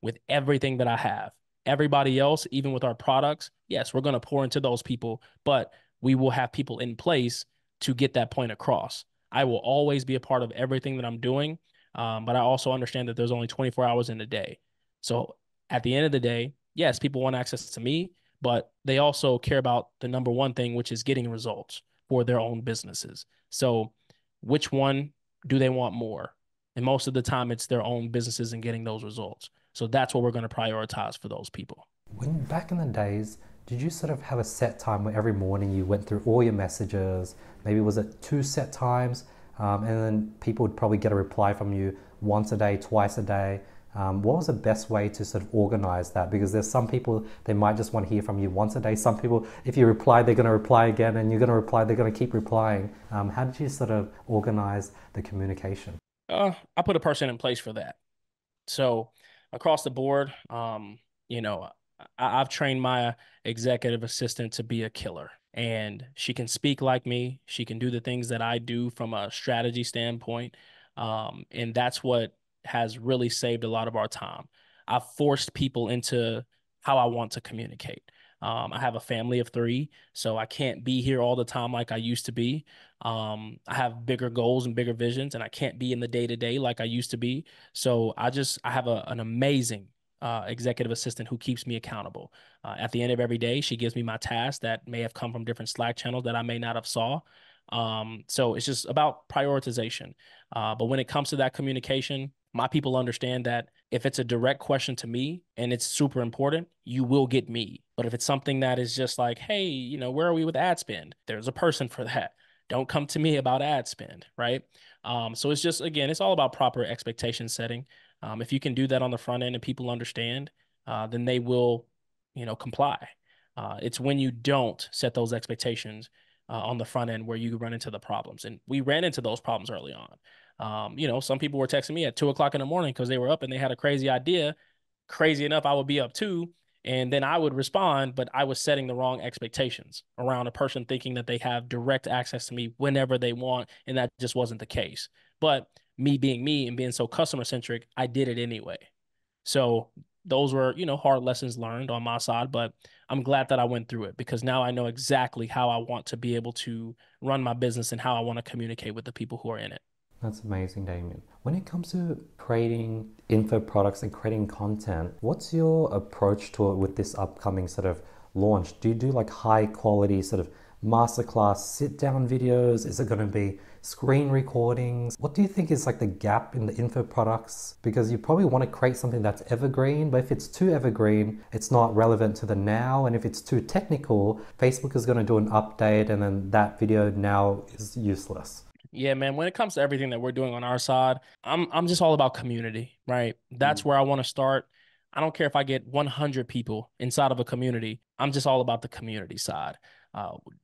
with everything that I have. Everybody else, even with our products, yes, we're going to pour into those people, but we will have people in place to get that point across. I will always be a part of everything that I'm doing, but I also understand that there's only 24 hours in a day. So at the end of the day, yes, people want access to me, but they also care about the number one thing, which is getting results for their own businesses. So which one do they want more? And most of the time, it's their own businesses and getting those results. So that's what we're going to prioritize for those people. When back in the days, did you sort of have a set time where every morning you went through all your messages? Maybe was it 2 set times? And then people would probably get a reply from you once a day, twice a day. What was the best way to sort of organize that? Because there's some people, they might just want to hear from you once a day. Some people, if you reply, they're going to reply again, and you're going to reply, they're going to keep replying. How did you sort of organize the communication? I put a person in place for that. So across the board, I've trained my executive assistant to be a killer, and she can speak like me. She can do the things that I do from a strategy standpoint. And that's what has really saved a lot of our time. I've forced people into how I want to communicate. I have a family of three, so I can't be here all the time like I used to be. I have bigger goals and bigger visions, and I can't be in the day to day like I used to be. So I have an amazing executive assistant who keeps me accountable. At the end of every day, she gives me my tasks that may have come from different Slack channels that I may not have saw. So it's just about prioritization. But when it comes to that communication, my people understand that if it's a direct question to me and it's super important, you will get me. But if it's something that is just like, hey, where are we with ad spend? There's a person for that. Don't come to me about ad spend, right? So it's just, again, it's all about proper expectation setting. If you can do that on the front end and people understand, then they will, comply. It's when you don't set those expectations on the front end where you run into the problems. And we ran into those problems early on. Some people were texting me at 2 o'clock in the morning because they were up and they had a crazy idea. Crazy enough, I would be up too. And then I would respond, but I was setting the wrong expectations around a person thinking that they have direct access to me whenever they want. And that just wasn't the case. But me being me and being so customer centric, I did it anyway. So those were, hard lessons learned on my side, but I'm glad that I went through it because now I know exactly how I want to be able to run my business and how I want to communicate with the people who are in it. That's amazing, Damien. When it comes to creating info products and creating content, what's your approach to it with this upcoming sort of launch? Do you do like high quality sort of masterclass sit down videos? Is it going to be screen recordings? What do you think is like the gap in the info products? Because you probably want to create something that's evergreen, but if it's too evergreen, it's not relevant to the now. And if it's too technical, Facebook is going to do an update and then that video now is useless. Yeah, man, when it comes to everything that we're doing on our side, I'm just all about community, right? That's where I want to start. I don't care if I get 100 people inside of a community. I'm just all about the community side.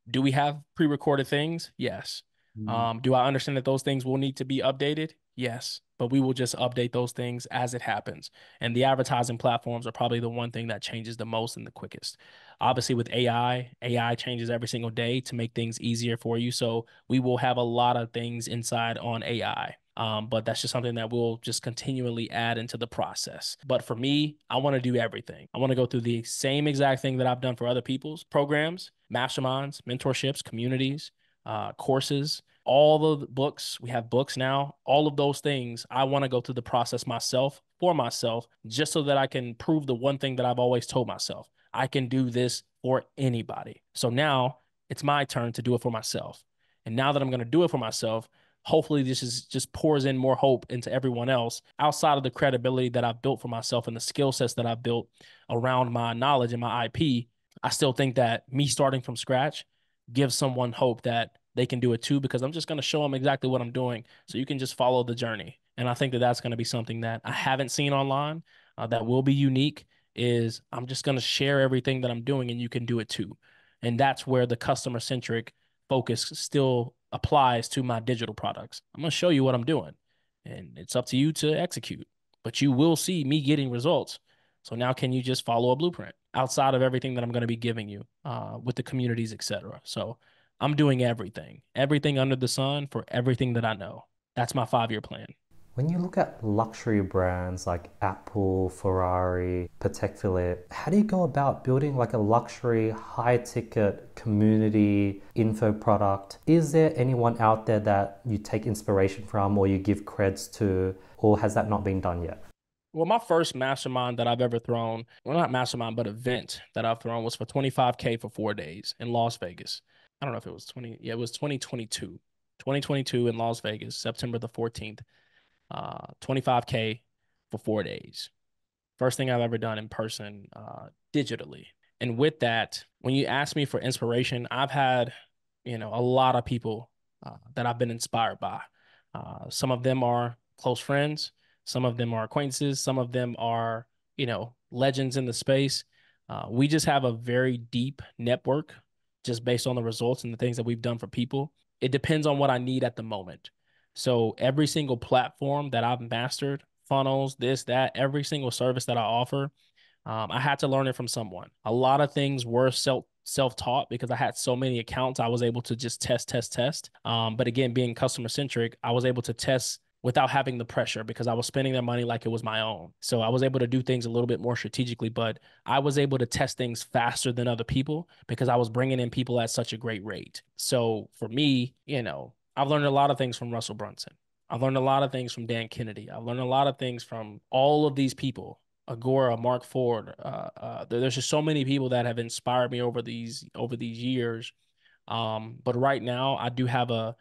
Do we have pre-recorded things? Yes. Do I understand that those things will need to be updated? Yes. But we will just update those things as it happens. And the advertising platforms are probably the one thing that changes the most and the quickest. Obviously, with AI changes every single day to make things easier for you. So we will have a lot of things inside on AI. But that's just something that we'll just continually add into the process. But for me, I want to do everything. I want to go through the same exact thing that I've done for other people's programs, masterminds, mentorships, communities, courses, all the books. We have books now, all of those things. I want to go through the process myself for myself, just so that I can prove the one thing that I've always told myself. I can do this for anybody. So now it's my turn to do it for myself. And now that I'm going to do it for myself, hopefully this is just pours in more hope into everyone else outside of the credibility that I've built for myself and the skill sets that I've built around my knowledge and my IP. I still think that me starting from scratch gives someone hope that they can do it too, because I'm just going to show them exactly what I'm doing. So you can just follow the journey And I think that that's going to be something that I haven't seen online that will be unique is I'm just going to share everything that I'm doing and you can do it too. And that's where the customer centric focus still applies to my digital products. I'm going to show you what I'm doing and it's up to you to execute, but you will see me getting results. So now can you just follow a blueprint outside of everything that I'm going to be giving you with the communities, etc. So I'm doing everything under the sun for everything that I know. That's my 5-year plan. When you look at luxury brands like Apple, Ferrari, Patek Philippe, how do you go about building like a luxury, high ticket community info product? Is there anyone out there that you take inspiration from or you give creds to, or has that not been done yet? Well, my first mastermind that I've ever thrown, well, not mastermind, but event that I've thrown was for 25K for 4 days in Las Vegas. I don't know if it was 20. Yeah, it was 2022. 2022 in Las Vegas, September the 14th. 25K for 4 days. First thing I've ever done in person digitally. And with that, when you ask me for inspiration, I've had, a lot of people that I've been inspired by. Some of them are close friends. Some of them are acquaintances. Some of them are, legends in the space. We just have a very deep network just based on the results and the things that we've done for people. It depends on what I need at the moment. So every single platform that I've mastered, funnels, this, that, every single service that I offer, I had to learn it from someone. A lot of things were self-taught because I had so many accounts. I was able to just test. But again, being customer centric, I was able to test without having the pressure because I was spending their money like it was my own. So I was able to do things a little bit more strategically, but I was able to test things faster than other people because I was bringing in people at such a great rate. So for me, I've learned a lot of things from Russell Brunson. I've learned a lot of things from Dan Kennedy. I've learned a lot of things from all of these people. Agora, Mark Ford. There's just so many people that have inspired me over these years. But right now, I do have a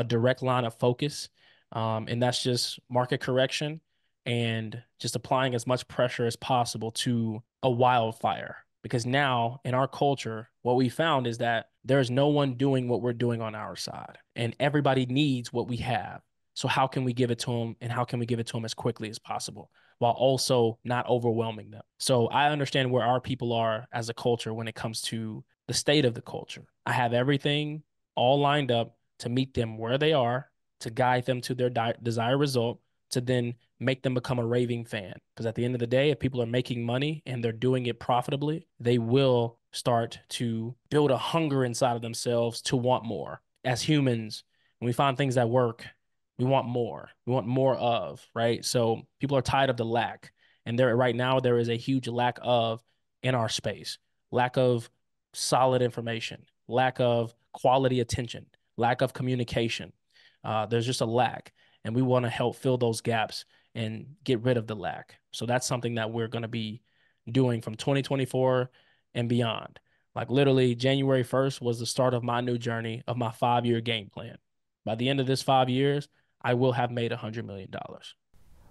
direct line of focus, and that's just market correction and just applying as much pressure as possible to a wildfire. Because now in our culture, what we found is that there's no one doing what we're doing on our side, and everybody needs what we have. So how can we give it to them, and how can we give it to them as quickly as possible while also not overwhelming them? So I understand where our people are as a culture when it comes to the state of the culture. I have everything all lined up to meet them where they are, to guide them to their desired result, to then make them become a raving fan. Because at the end of the day, if people are making money and they're doing it profitably, they will start to build a hunger inside of themselves to want more. As humans, when we find things that work, we want more. We want more of, right? So people are tired of the lack. And right now there is a huge lack of in our space, lack of solid information, lack of quality attention, lack of communication. There's just a lack, and we want to help fill those gaps and get rid of the lack. So that's something that we're going to be doing from 2024 and beyond. Like literally January 1st was the start of my new journey of my 5-year game plan. By the end of this 5 years, I will have made $100 million.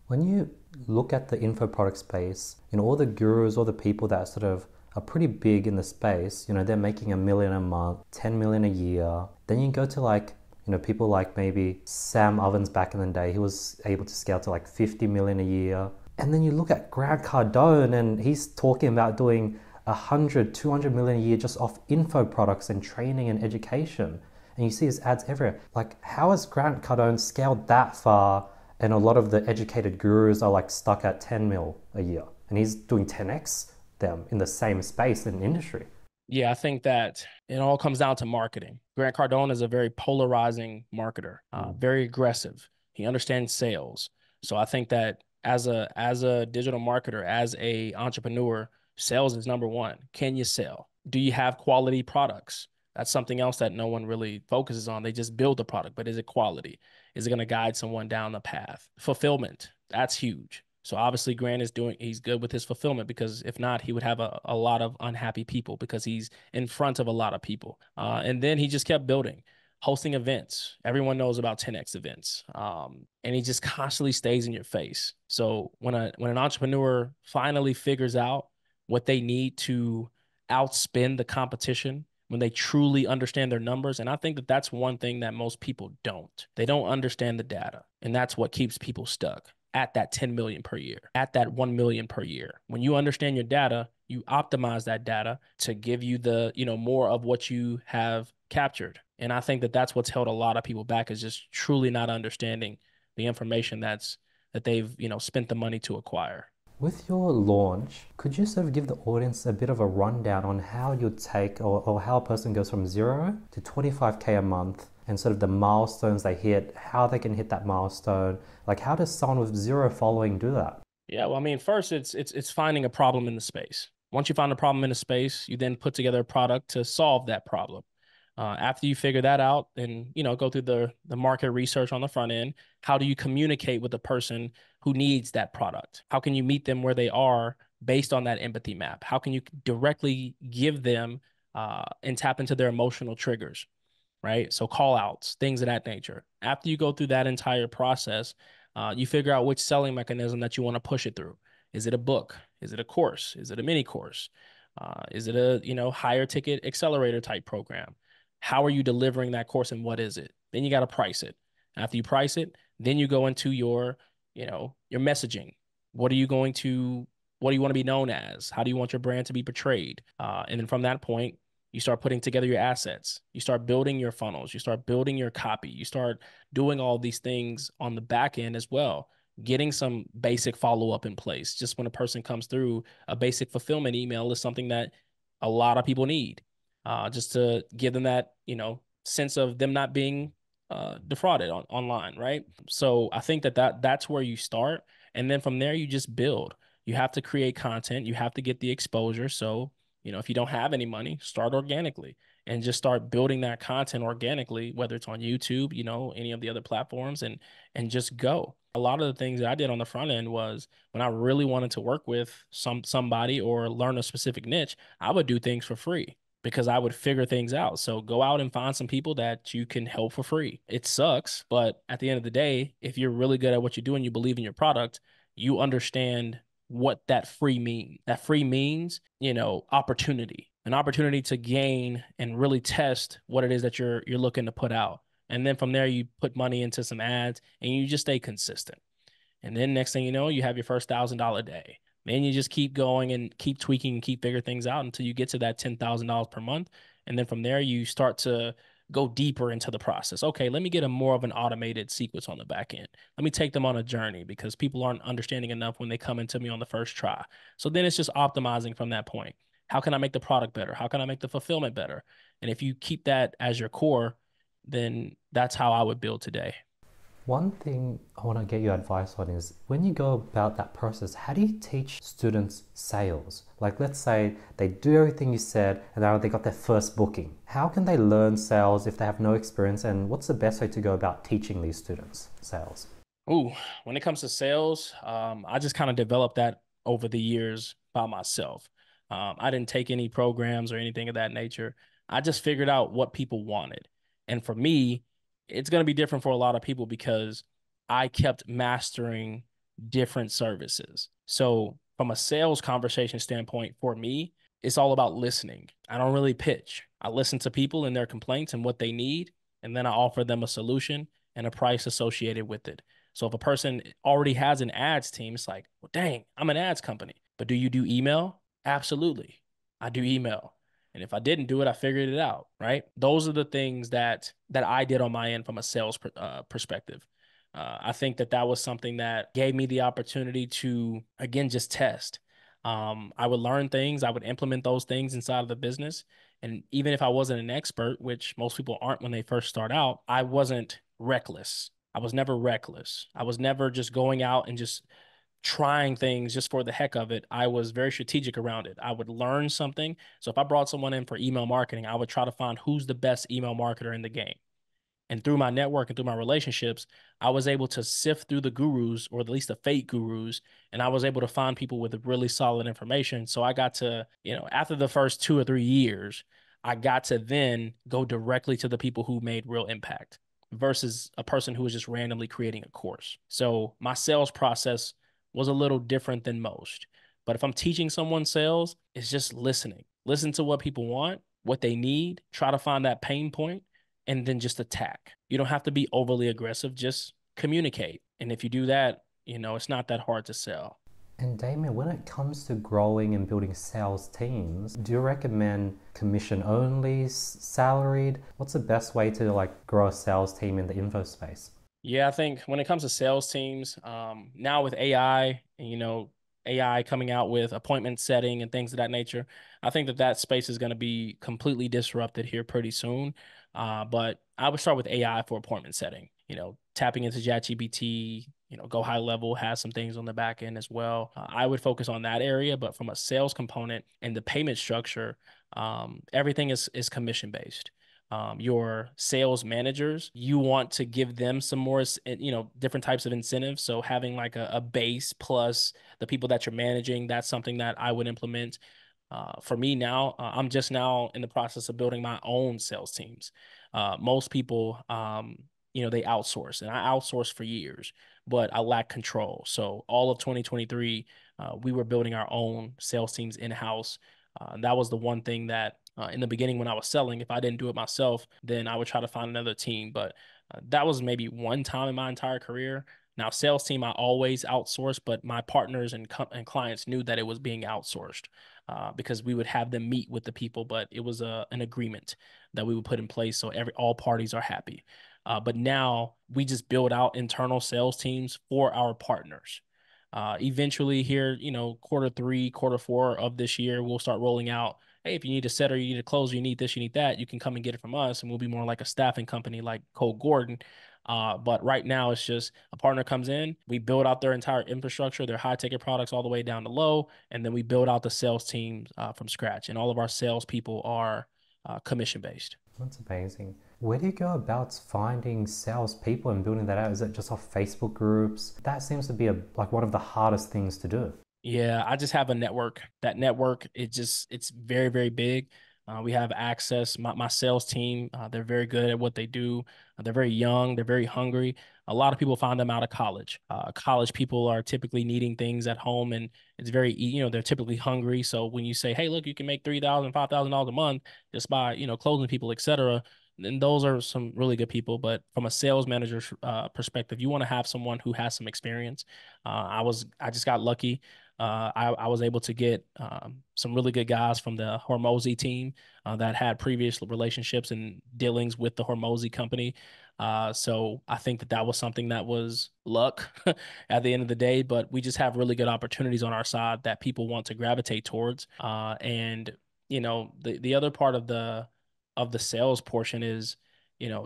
When you look at the info product space, all the gurus, all the people that sort of are pretty big in the space, they're making $1 million a month, 10 million a year. Then you go to people like maybe Sam Ovens back in the day, he was able to scale to like 50 million a year. And then you look at Grant Cardone and he's talking about doing 100, 200 million a year just off info products and training and education. And you see his ads everywhere. Like, how has Grant Cardone scaled that far? And a lot of the educated gurus are like stuck at 10 mil a year. And he's doing 10x them in the same space in industry. Yeah, I think that it all comes down to marketing. Grant Cardone is a very polarizing marketer, very aggressive. He understands sales. So I think that as a digital marketer, as a entrepreneur, sales is number one. Can you sell? Do you have quality products? That's something else that no one really focuses on. They just build the product, but is it quality? Is it going to guide someone down the path? Fulfillment, that's huge. So obviously he's good with his fulfillment because if not, he would have a lot of unhappy people because he's in front of a lot of people. And then he just kept building, hosting events. Everyone knows about 10X events. And he just constantly stays in your face. So when an entrepreneur finally figures out what they need to outspend the competition, when they truly understand their numbers. And I think that that's one thing that most people don't. They don't understand the data. And that's what keeps people stuck at that 10 million per year, at that 1 million per year. When you understand your data, you optimize that data to give you the, more of what you have captured. And I think that that's what's held a lot of people back, is just truly not understanding the information that they've, spent the money to acquire. With your launch, could you sort of give the audience a bit of a rundown on how you take or how a person goes from 0 to 25K a month, and sort of the milestones they hit, how they can hit that milestone? Like, how does someone with 0 following do that? Yeah, well, I mean, first it's finding a problem in the space. Once you find a problem in the space, you then put together a product to solve that problem. After you figure that out and go through the market research on the front end, how do you communicate with the person who needs that product? How can you meet them where they are based on that empathy map? How can you directly give them and tap into their emotional triggers, right? So call outs, things of that nature. After you go through that entire process, you figure out which selling mechanism that you want to push it through. Is it a book? Is it a course? Is it a mini course? Is it a higher ticket accelerator type program? How are you delivering that course, and what is it? Then you got to price it. After you price it, then you go into your messaging. What do you want to be known as? How do you want your brand to be portrayed? And then from that point, you start putting together your assets. You start building your funnels. You start building your copy. You start doing all these things on the back end as well. Getting some basic follow-up in place. Just when a person comes through, a basic fulfillment email is something that a lot of people need, just to give them that, sense of them not being defrauded online, right? So I think that's where you start. And then from there, you just build. You have to create content. You have to get the exposure. So, if you don't have any money, start organically and just start building that content organically, whether it's on YouTube, any of the other platforms, and just go. A lot of the things that I did on the front end was, when I really wanted to work with somebody or learn a specific niche, I would do things for free because I would figure things out. So go out and find some people that you can help for free. It sucks, but at the end of the day, if you're really good at what you do and you believe in your product, you understand what that free means. That free means, opportunity, an opportunity to gain and really test what it is that you're looking to put out. And then from there, you put money into some ads and you just stay consistent. And then next thing you know, you have your first $1,000 day. Then you just keep going and keep tweaking and keep figure things out until you get to that $10,000 per month. And then from there, you start to go deeper into the process. Okay, let me get a more of an automated sequence on the back end. Let me take them on a journey, because people aren't understanding enough when they come into me on the first try. So then it's just optimizing from that point. How can I make the product better? How can I make the fulfillment better? And if you keep that as your core, then that's how I would build today. One thing I want to get your advice on is, when you go about that process, how do you teach students sales? Like, let's say they do everything you said and now they got their first booking. How can they learn sales if they have no experience, and what's the best way to go about teaching these students sales? Ooh, when it comes to sales, I just kind of developed that over the years by myself. I didn't take any programs or anything of that nature. I just figured out what people wanted. And for me, it's going to be different for a lot of people because I kept mastering different services. So from a sales conversation standpoint, for me, it's all about listening. I don't really pitch. I listen to people and their complaints and what they need, and then I offer them a solution and a price associated with it. So if a person already has an ads team, it's like, well, dang, I'm an ads company. But do you do email? Absolutely. I do email. And if I didn't do it, I figured it out, right? Those are the things that I did on my end from a sales perspective. I think that was something that gave me the opportunity to, again, just test. I would learn things. I would implement those things inside of the business. And even if I wasn't an expert, which most people aren't when they first start out, I wasn't reckless. I was never reckless. I was never just going out and just trying things just for the heck of it. I was very strategic around it. I would learn something. So if I brought someone in for email marketing, I would try to find who's the best email marketer in the game. And through my network and through my relationships, I was able to sift through the gurus, or at least the fake gurus, and I was able to find people with really solid information. So I got to, after the first 2 or 3 years, I got to then go directly to the people who made real impact versus a person who was just randomly creating a course. So my sales process was a little different than most. But if I'm teaching someone sales, it's just listening. Listen to what people want, what they need, try to find that pain point, and then just attack. You don't have to be overly aggressive, just communicate. And if you do that, it's not that hard to sell. And Damien, when it comes to growing and building sales teams, do you recommend commission only, salaried? What's the best way to like grow a sales team in the info space? Yeah, I think when it comes to sales teams, now with AI and AI coming out with appointment setting and things of that nature, I think that space is going to be completely disrupted here pretty soon. But I would start with AI for appointment setting. Tapping into ChatGPT. Go HighLevel has some things on the back end as well. I would focus on that area, but from a sales component and the payment structure, everything is commission based. Your sales managers, you want to give them some more, different types of incentives. So having like a base plus the people that you're managing, that's something that I would implement. For me now, I'm just now in the process of building my own sales teams. Most people, they outsource, and I outsourced for years, but I lack control. So all of 2023, we were building our own sales teams in-house. That was the one thing that in the beginning when I was selling, if I didn't do it myself, then I would try to find another team. But that was maybe one time in my entire career. Now, sales team, I always outsourced, but my partners and clients knew that it was being outsourced because we would have them meet with the people, but it was an agreement that we would put in place so all parties are happy. But now we just build out internal sales teams for our partners. Eventually here, Q3, Q4 of this year, we'll start rolling out, hey, if you need a setter, you need a closer, you need this, you need that, you can come and get it from us, and we'll be more like a staffing company like Cole Gordon. But right now it's just a partner comes in, we build out their entire infrastructure, their high ticket products all the way down to low, and then we build out the sales team from scratch. And all of our salespeople are commission based. That's amazing. Where do you go about finding salespeople and building that out? Is it just off Facebook groups? That seems to be like one of the hardest things to do. Yeah, I just have a network. That network, it's very, very big. We have access. My sales team, they're very good at what they do. They're very young. They're very hungry. A lot of people find them out of college. College people are typically needing things at home, and it's very, they're typically hungry. So when you say, hey, look, you can make $3,000, $5,000 a month just by, closing people, etc., then those are some really good people. But from a sales manager perspective, you want to have someone who has some experience. I just got lucky. I was able to get some really good guys from the Hormozi team that had previous relationships and dealings with the Hormozi company. So I think that was something that was luck at the end of the day, but we just have really good opportunities on our side that people want to gravitate towards. And the other part of the sales portion is,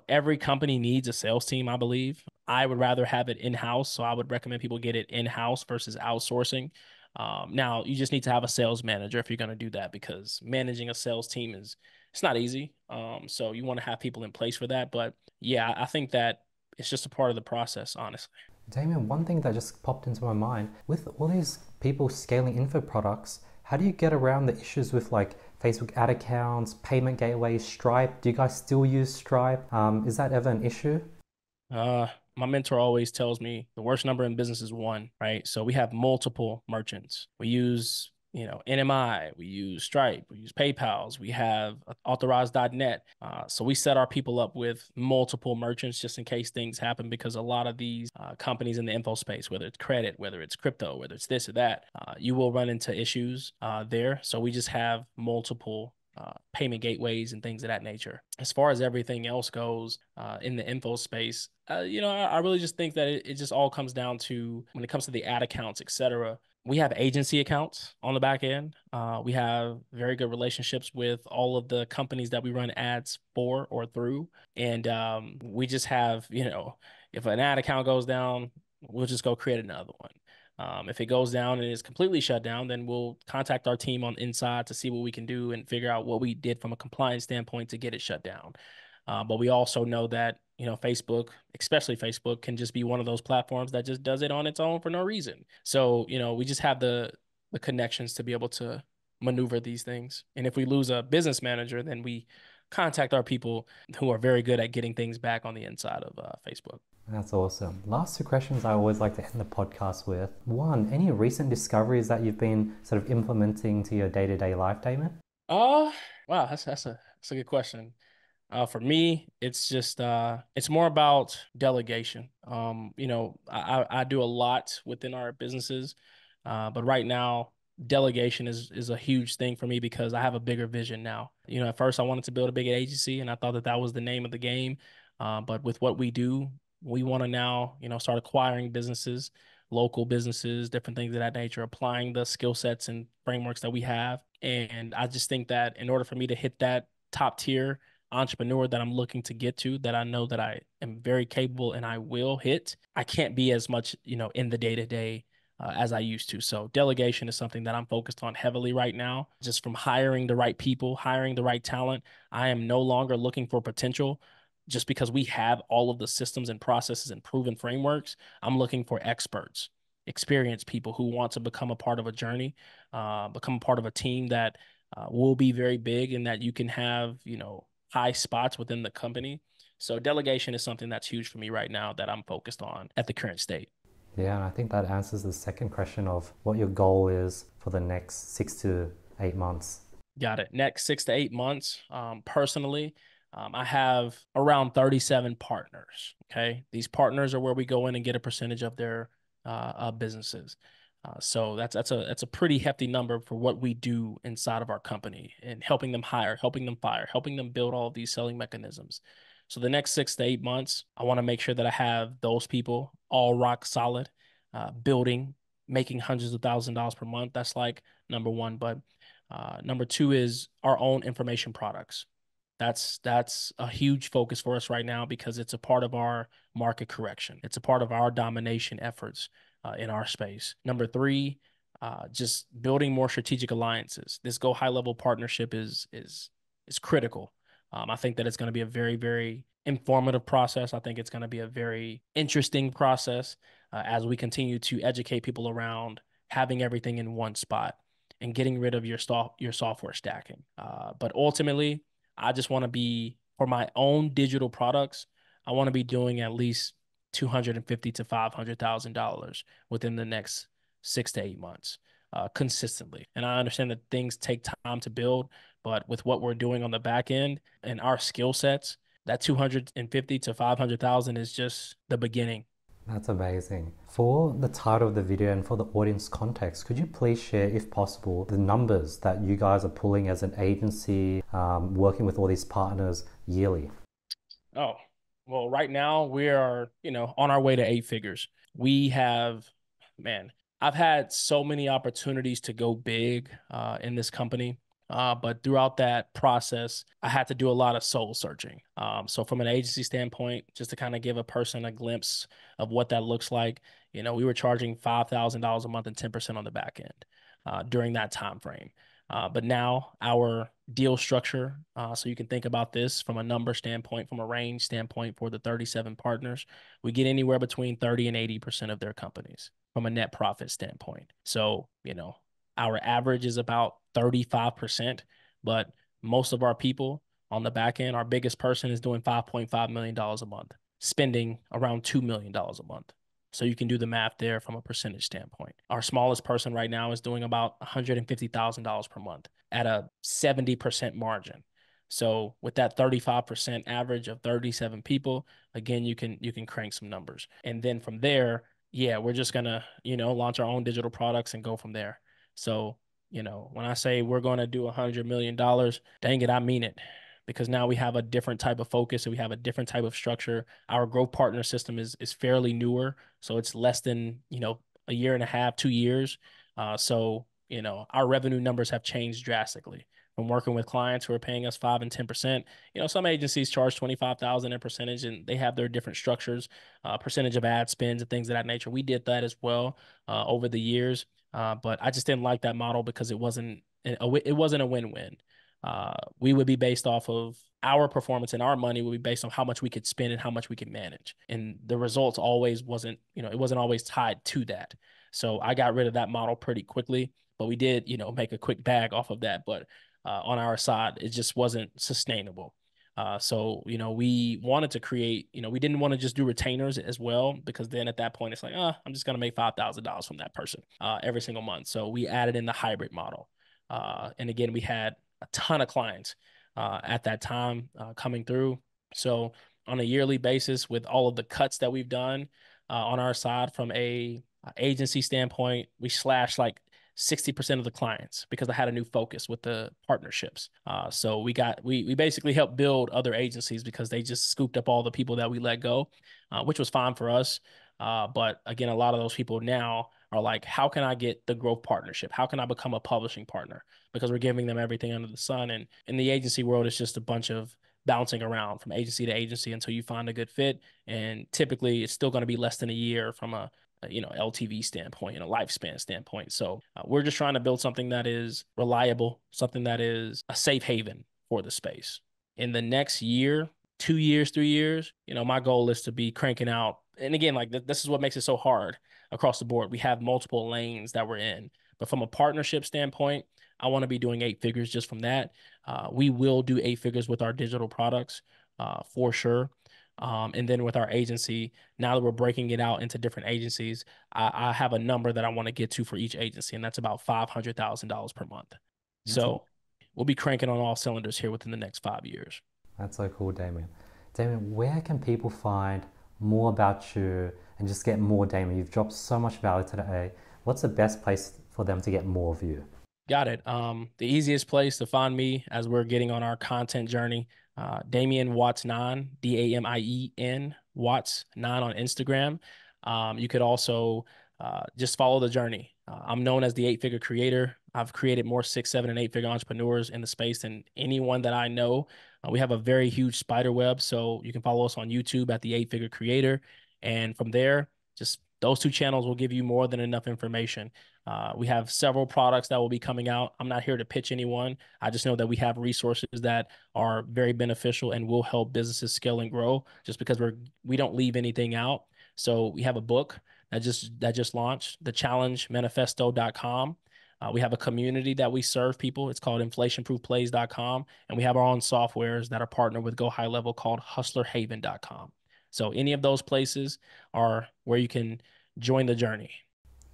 every company needs a sales team, I believe. I would rather have it in-house, so I would recommend people get it in-house versus outsourcing. Now you just need to have a sales manager if you're going to do that, because managing a sales team it's not easy. So you want to have people in place for that. But yeah, I think that it's just a part of the process, honestly. Damien, one thing that just popped into my mind, with all these people scaling info products, how do you get around the issues with like Facebook ad accounts, payment gateways, Stripe? Do you guys still use Stripe? Is that ever an issue? My mentor always tells me the worst number in business is one, right? So we have multiple merchants. We use, NMI, we use Stripe, we use PayPal's, we have authorized.net. So we set our people up with multiple merchants just in case things happen, because a lot of these companies in the info space, whether it's credit, whether it's crypto, whether it's this or that, you will run into issues there. So we just have multiple payment gateways and things of that nature. As far as everything else goes in the info space, I really just think that it just all comes down to, when it comes to the ad accounts, etc. We have agency accounts on the back end. We have very good relationships with all of the companies that we run ads for or through. And we just have, if an ad account goes down, we'll just go create another one. If it goes down and is completely shut down, then we'll contact our team on inside to see what we can do and figure out what we did from a compliance standpoint to get it shut down. But we also know that, Facebook, especially Facebook, can just be one of those platforms that just does it on its own for no reason. So, we just have the connections to be able to maneuver these things. And if we lose a business manager, then we contact our people who are very good at getting things back on the inside of Facebook. That's awesome. Last two questions I always like to end the podcast with. One, any recent discoveries that you've been sort of implementing to your day-to-day life, Damon? Wow, that's It's a good question. For me, it's just it's more about delegation. I do a lot within our businesses, but right now, delegation is a huge thing for me because I have a bigger vision now. At first I wanted to build a big agency, and I thought that was the name of the game. But with what we do, we want to now, start acquiring businesses, local businesses, different things of that nature, applying the skill sets and frameworks that we have. And I just think that in order for me to hit that top tier entrepreneur that I'm looking to get to, that I know that I am very capable and I will hit, I can't be as much, in the day to day as I used to. So delegation is something that I'm focused on heavily right now, just from hiring the right people, hiring the right talent. I am no longer looking for potential just because we have all of the systems and processes and proven frameworks. I'm looking for experts, experienced people who want to become a part of a journey, become a part of a team that will be very big and that you can have, high spots within the company. So delegation is something that's huge for me right now that I'm focused on at the current state. Yeah, and I think that answers the second question of what your goal is for the next 6 to 8 months. Got it. Next 6 to 8 months, personally, I have around 37 partners. Okay. These partners are where we go in and get a percentage of their businesses. So that's a pretty hefty number for what we do inside of our company and helping them hire, helping them fire, helping them build all of these selling mechanisms. So the next 6 to 8 months, I want to make sure that I have those people all rock solid, building, making hundreds of thousands of dollars per month. That's like number one. But number two is our own information products. That's a huge focus for us right now because it's a part of our market correction. It's a part of our domination efforts in our space. Number three, just building more strategic alliances. This Go High Level partnership is critical. I think that it's going to be a very, very informative process. I think it's going to be a very interesting process as we continue to educate people around having everything in one spot and getting rid of your software stacking. But ultimately, I just want to be for my own digital products. I want to be doing at least 250 to $500,000 within the next 6 to 8 months, consistently. And I understand that things take time to build, but with what we're doing on the back end and our skill sets, that 250 to 500,000 is just the beginning. That's amazing. For the title of the video and for the audience context, could you please share, if possible, the numbers that you guys are pulling as an agency, working with all these partners yearly? Oh, well, right now we are, on our way to 8 figures. We have, man, I've had so many opportunities to go big in this company. But throughout that process, I had to do a lot of soul searching. So from an agency standpoint, just to kind of give a person a glimpse of what that looks like, we were charging $5,000 a month and 10% on the back end during that time frame. But now our deal structure, so you can think about this from a number standpoint, from a range standpoint for the 37 partners, we get anywhere between 30 and 80% of their companies from a net profit standpoint. So, our average is about 35%, but most of our people on the back end, our biggest person is doing $5.5 million a month, spending around $2 million a month. So you can do the math there from a percentage standpoint. Our smallest person right now is doing about $150,000 per month at a 70% margin. So with that 35% average of 37 people, again, you can crank some numbers. And then from there, yeah, we're just gonna, launch our own digital products and go from there. So, when I say we're going to do $100 million, dang it, I mean it. Because now we have a different type of focus and we have a different type of structure. Our growth partner system is fairly newer. So it's less than, a year and a half, 2 years. So, our revenue numbers have changed drastically from working with clients who are paying us 5 and 10%. Some agencies charge 25,000 in percentage and they have their different structures, percentage of ad spends and things of that nature. We did that as well over the years. But I just didn't like that model because it wasn't a win-win. We would be based off of our performance and our money would be based on how much we could spend and how much we could manage. And the results always wasn't, it wasn't always tied to that. So I got rid of that model pretty quickly, but we did, make a quick bag off of that. But on our side, it just wasn't sustainable. So, we wanted to create, we didn't want to just do retainers as well, because then at that point, it's like, I'm just going to make $5,000 from that person every single month. So we added in the hybrid model. And again, we had a ton of clients at that time coming through. So on a yearly basis, with all of the cuts that we've done on our side from a agency standpoint, we slashed like 60% of the clients because I had a new focus with the partnerships. So we basically helped build other agencies because they just scooped up all the people that we let go, which was fine for us. But again, a lot of those people now are like, how can I get the growth partnership? How can I become a publishing partner? Because we're giving them everything under the sun. And in the agency world, it's just a bunch of bouncing around from agency to agency until you find a good fit. And typically, it's still going to be less than a year from a LTV standpoint and a lifespan standpoint. So we're just trying to build something that is reliable, something that is a safe haven for the space. In the next year, 2 years, 3 years, my goal is to be cranking out. And again, like this is what makes it so hard across the board. We have multiple lanes that we're in, but from a partnership standpoint, I want to be doing 8 figures just from that. We will do 8 figures with our digital products for sure. And then with our agency, now that we're breaking it out into different agencies, I have a number that I want to get to for each agency, and that's about $500,000 per month. So we'll be cranking on all cylinders here within the next 5 years. That's so cool, Damien. Damien, where can people find more about you and just get more Damien? You've dropped so much value today. What's the best place for them to get more of you? Got it. The easiest place to find me as we're getting on our content journey, Damien Watts 9, Damien Watts 9 on Instagram. You could also just follow the journey. I'm known as the 8-figure creator. I've created more 6, 7, and 8-figure entrepreneurs in the space than anyone that I know. We have a very huge spider web, so you can follow us on YouTube at the 8-figure creator. And from there, just those 2 channels will give you more than enough information. We have several products that will be coming out. I'm not here to pitch anyone. I just know that we have resources that are very beneficial and will help businesses scale and grow just because we don't leave anything out. So we have a book that just launched, thechallengemanifesto.com. We have a community that we serve people. It's called inflationproofplays.com. And we have our own softwares that are partnered with Go High Level called hustlerhaven.com. So any of those places are where you can join the journey.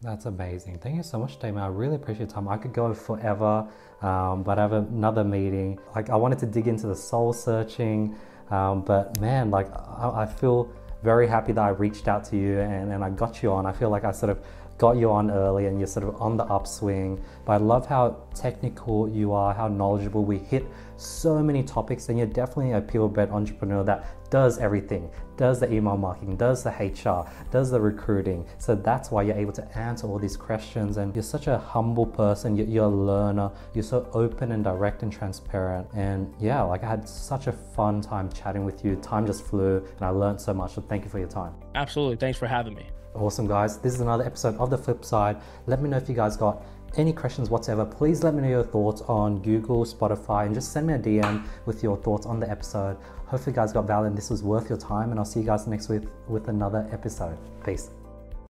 That's amazing. Thank you so much, Damien. I really appreciate your time. I could go forever, but I have another meeting. Like, I wanted to dig into the soul searching, but man, like I feel very happy that I reached out to you and I got you on. I feel like I sort of got you on early and you're sort of on the upswing. But I love how technical you are, how knowledgeable. We hit so many topics, and you're definitely a purebred entrepreneur that does everything, does the email marketing, does the HR, does the recruiting. So that's why you're able to answer all these questions, and you're such a humble person. You're a learner. You're so open and direct and transparent. And yeah, like I had such a fun time chatting with you. Time just flew and I learned so much. So thank you for your time. Absolutely. Thanks for having me. Awesome, guys. This is another episode of The Flip Side. Let me know if you guys got any questions whatsoever. Please let me know your thoughts on Google, Spotify, and just send me a DM with your thoughts on the episode. Hopefully you guys got value and this was worth your time, and I'll see you guys next week with another episode. Peace.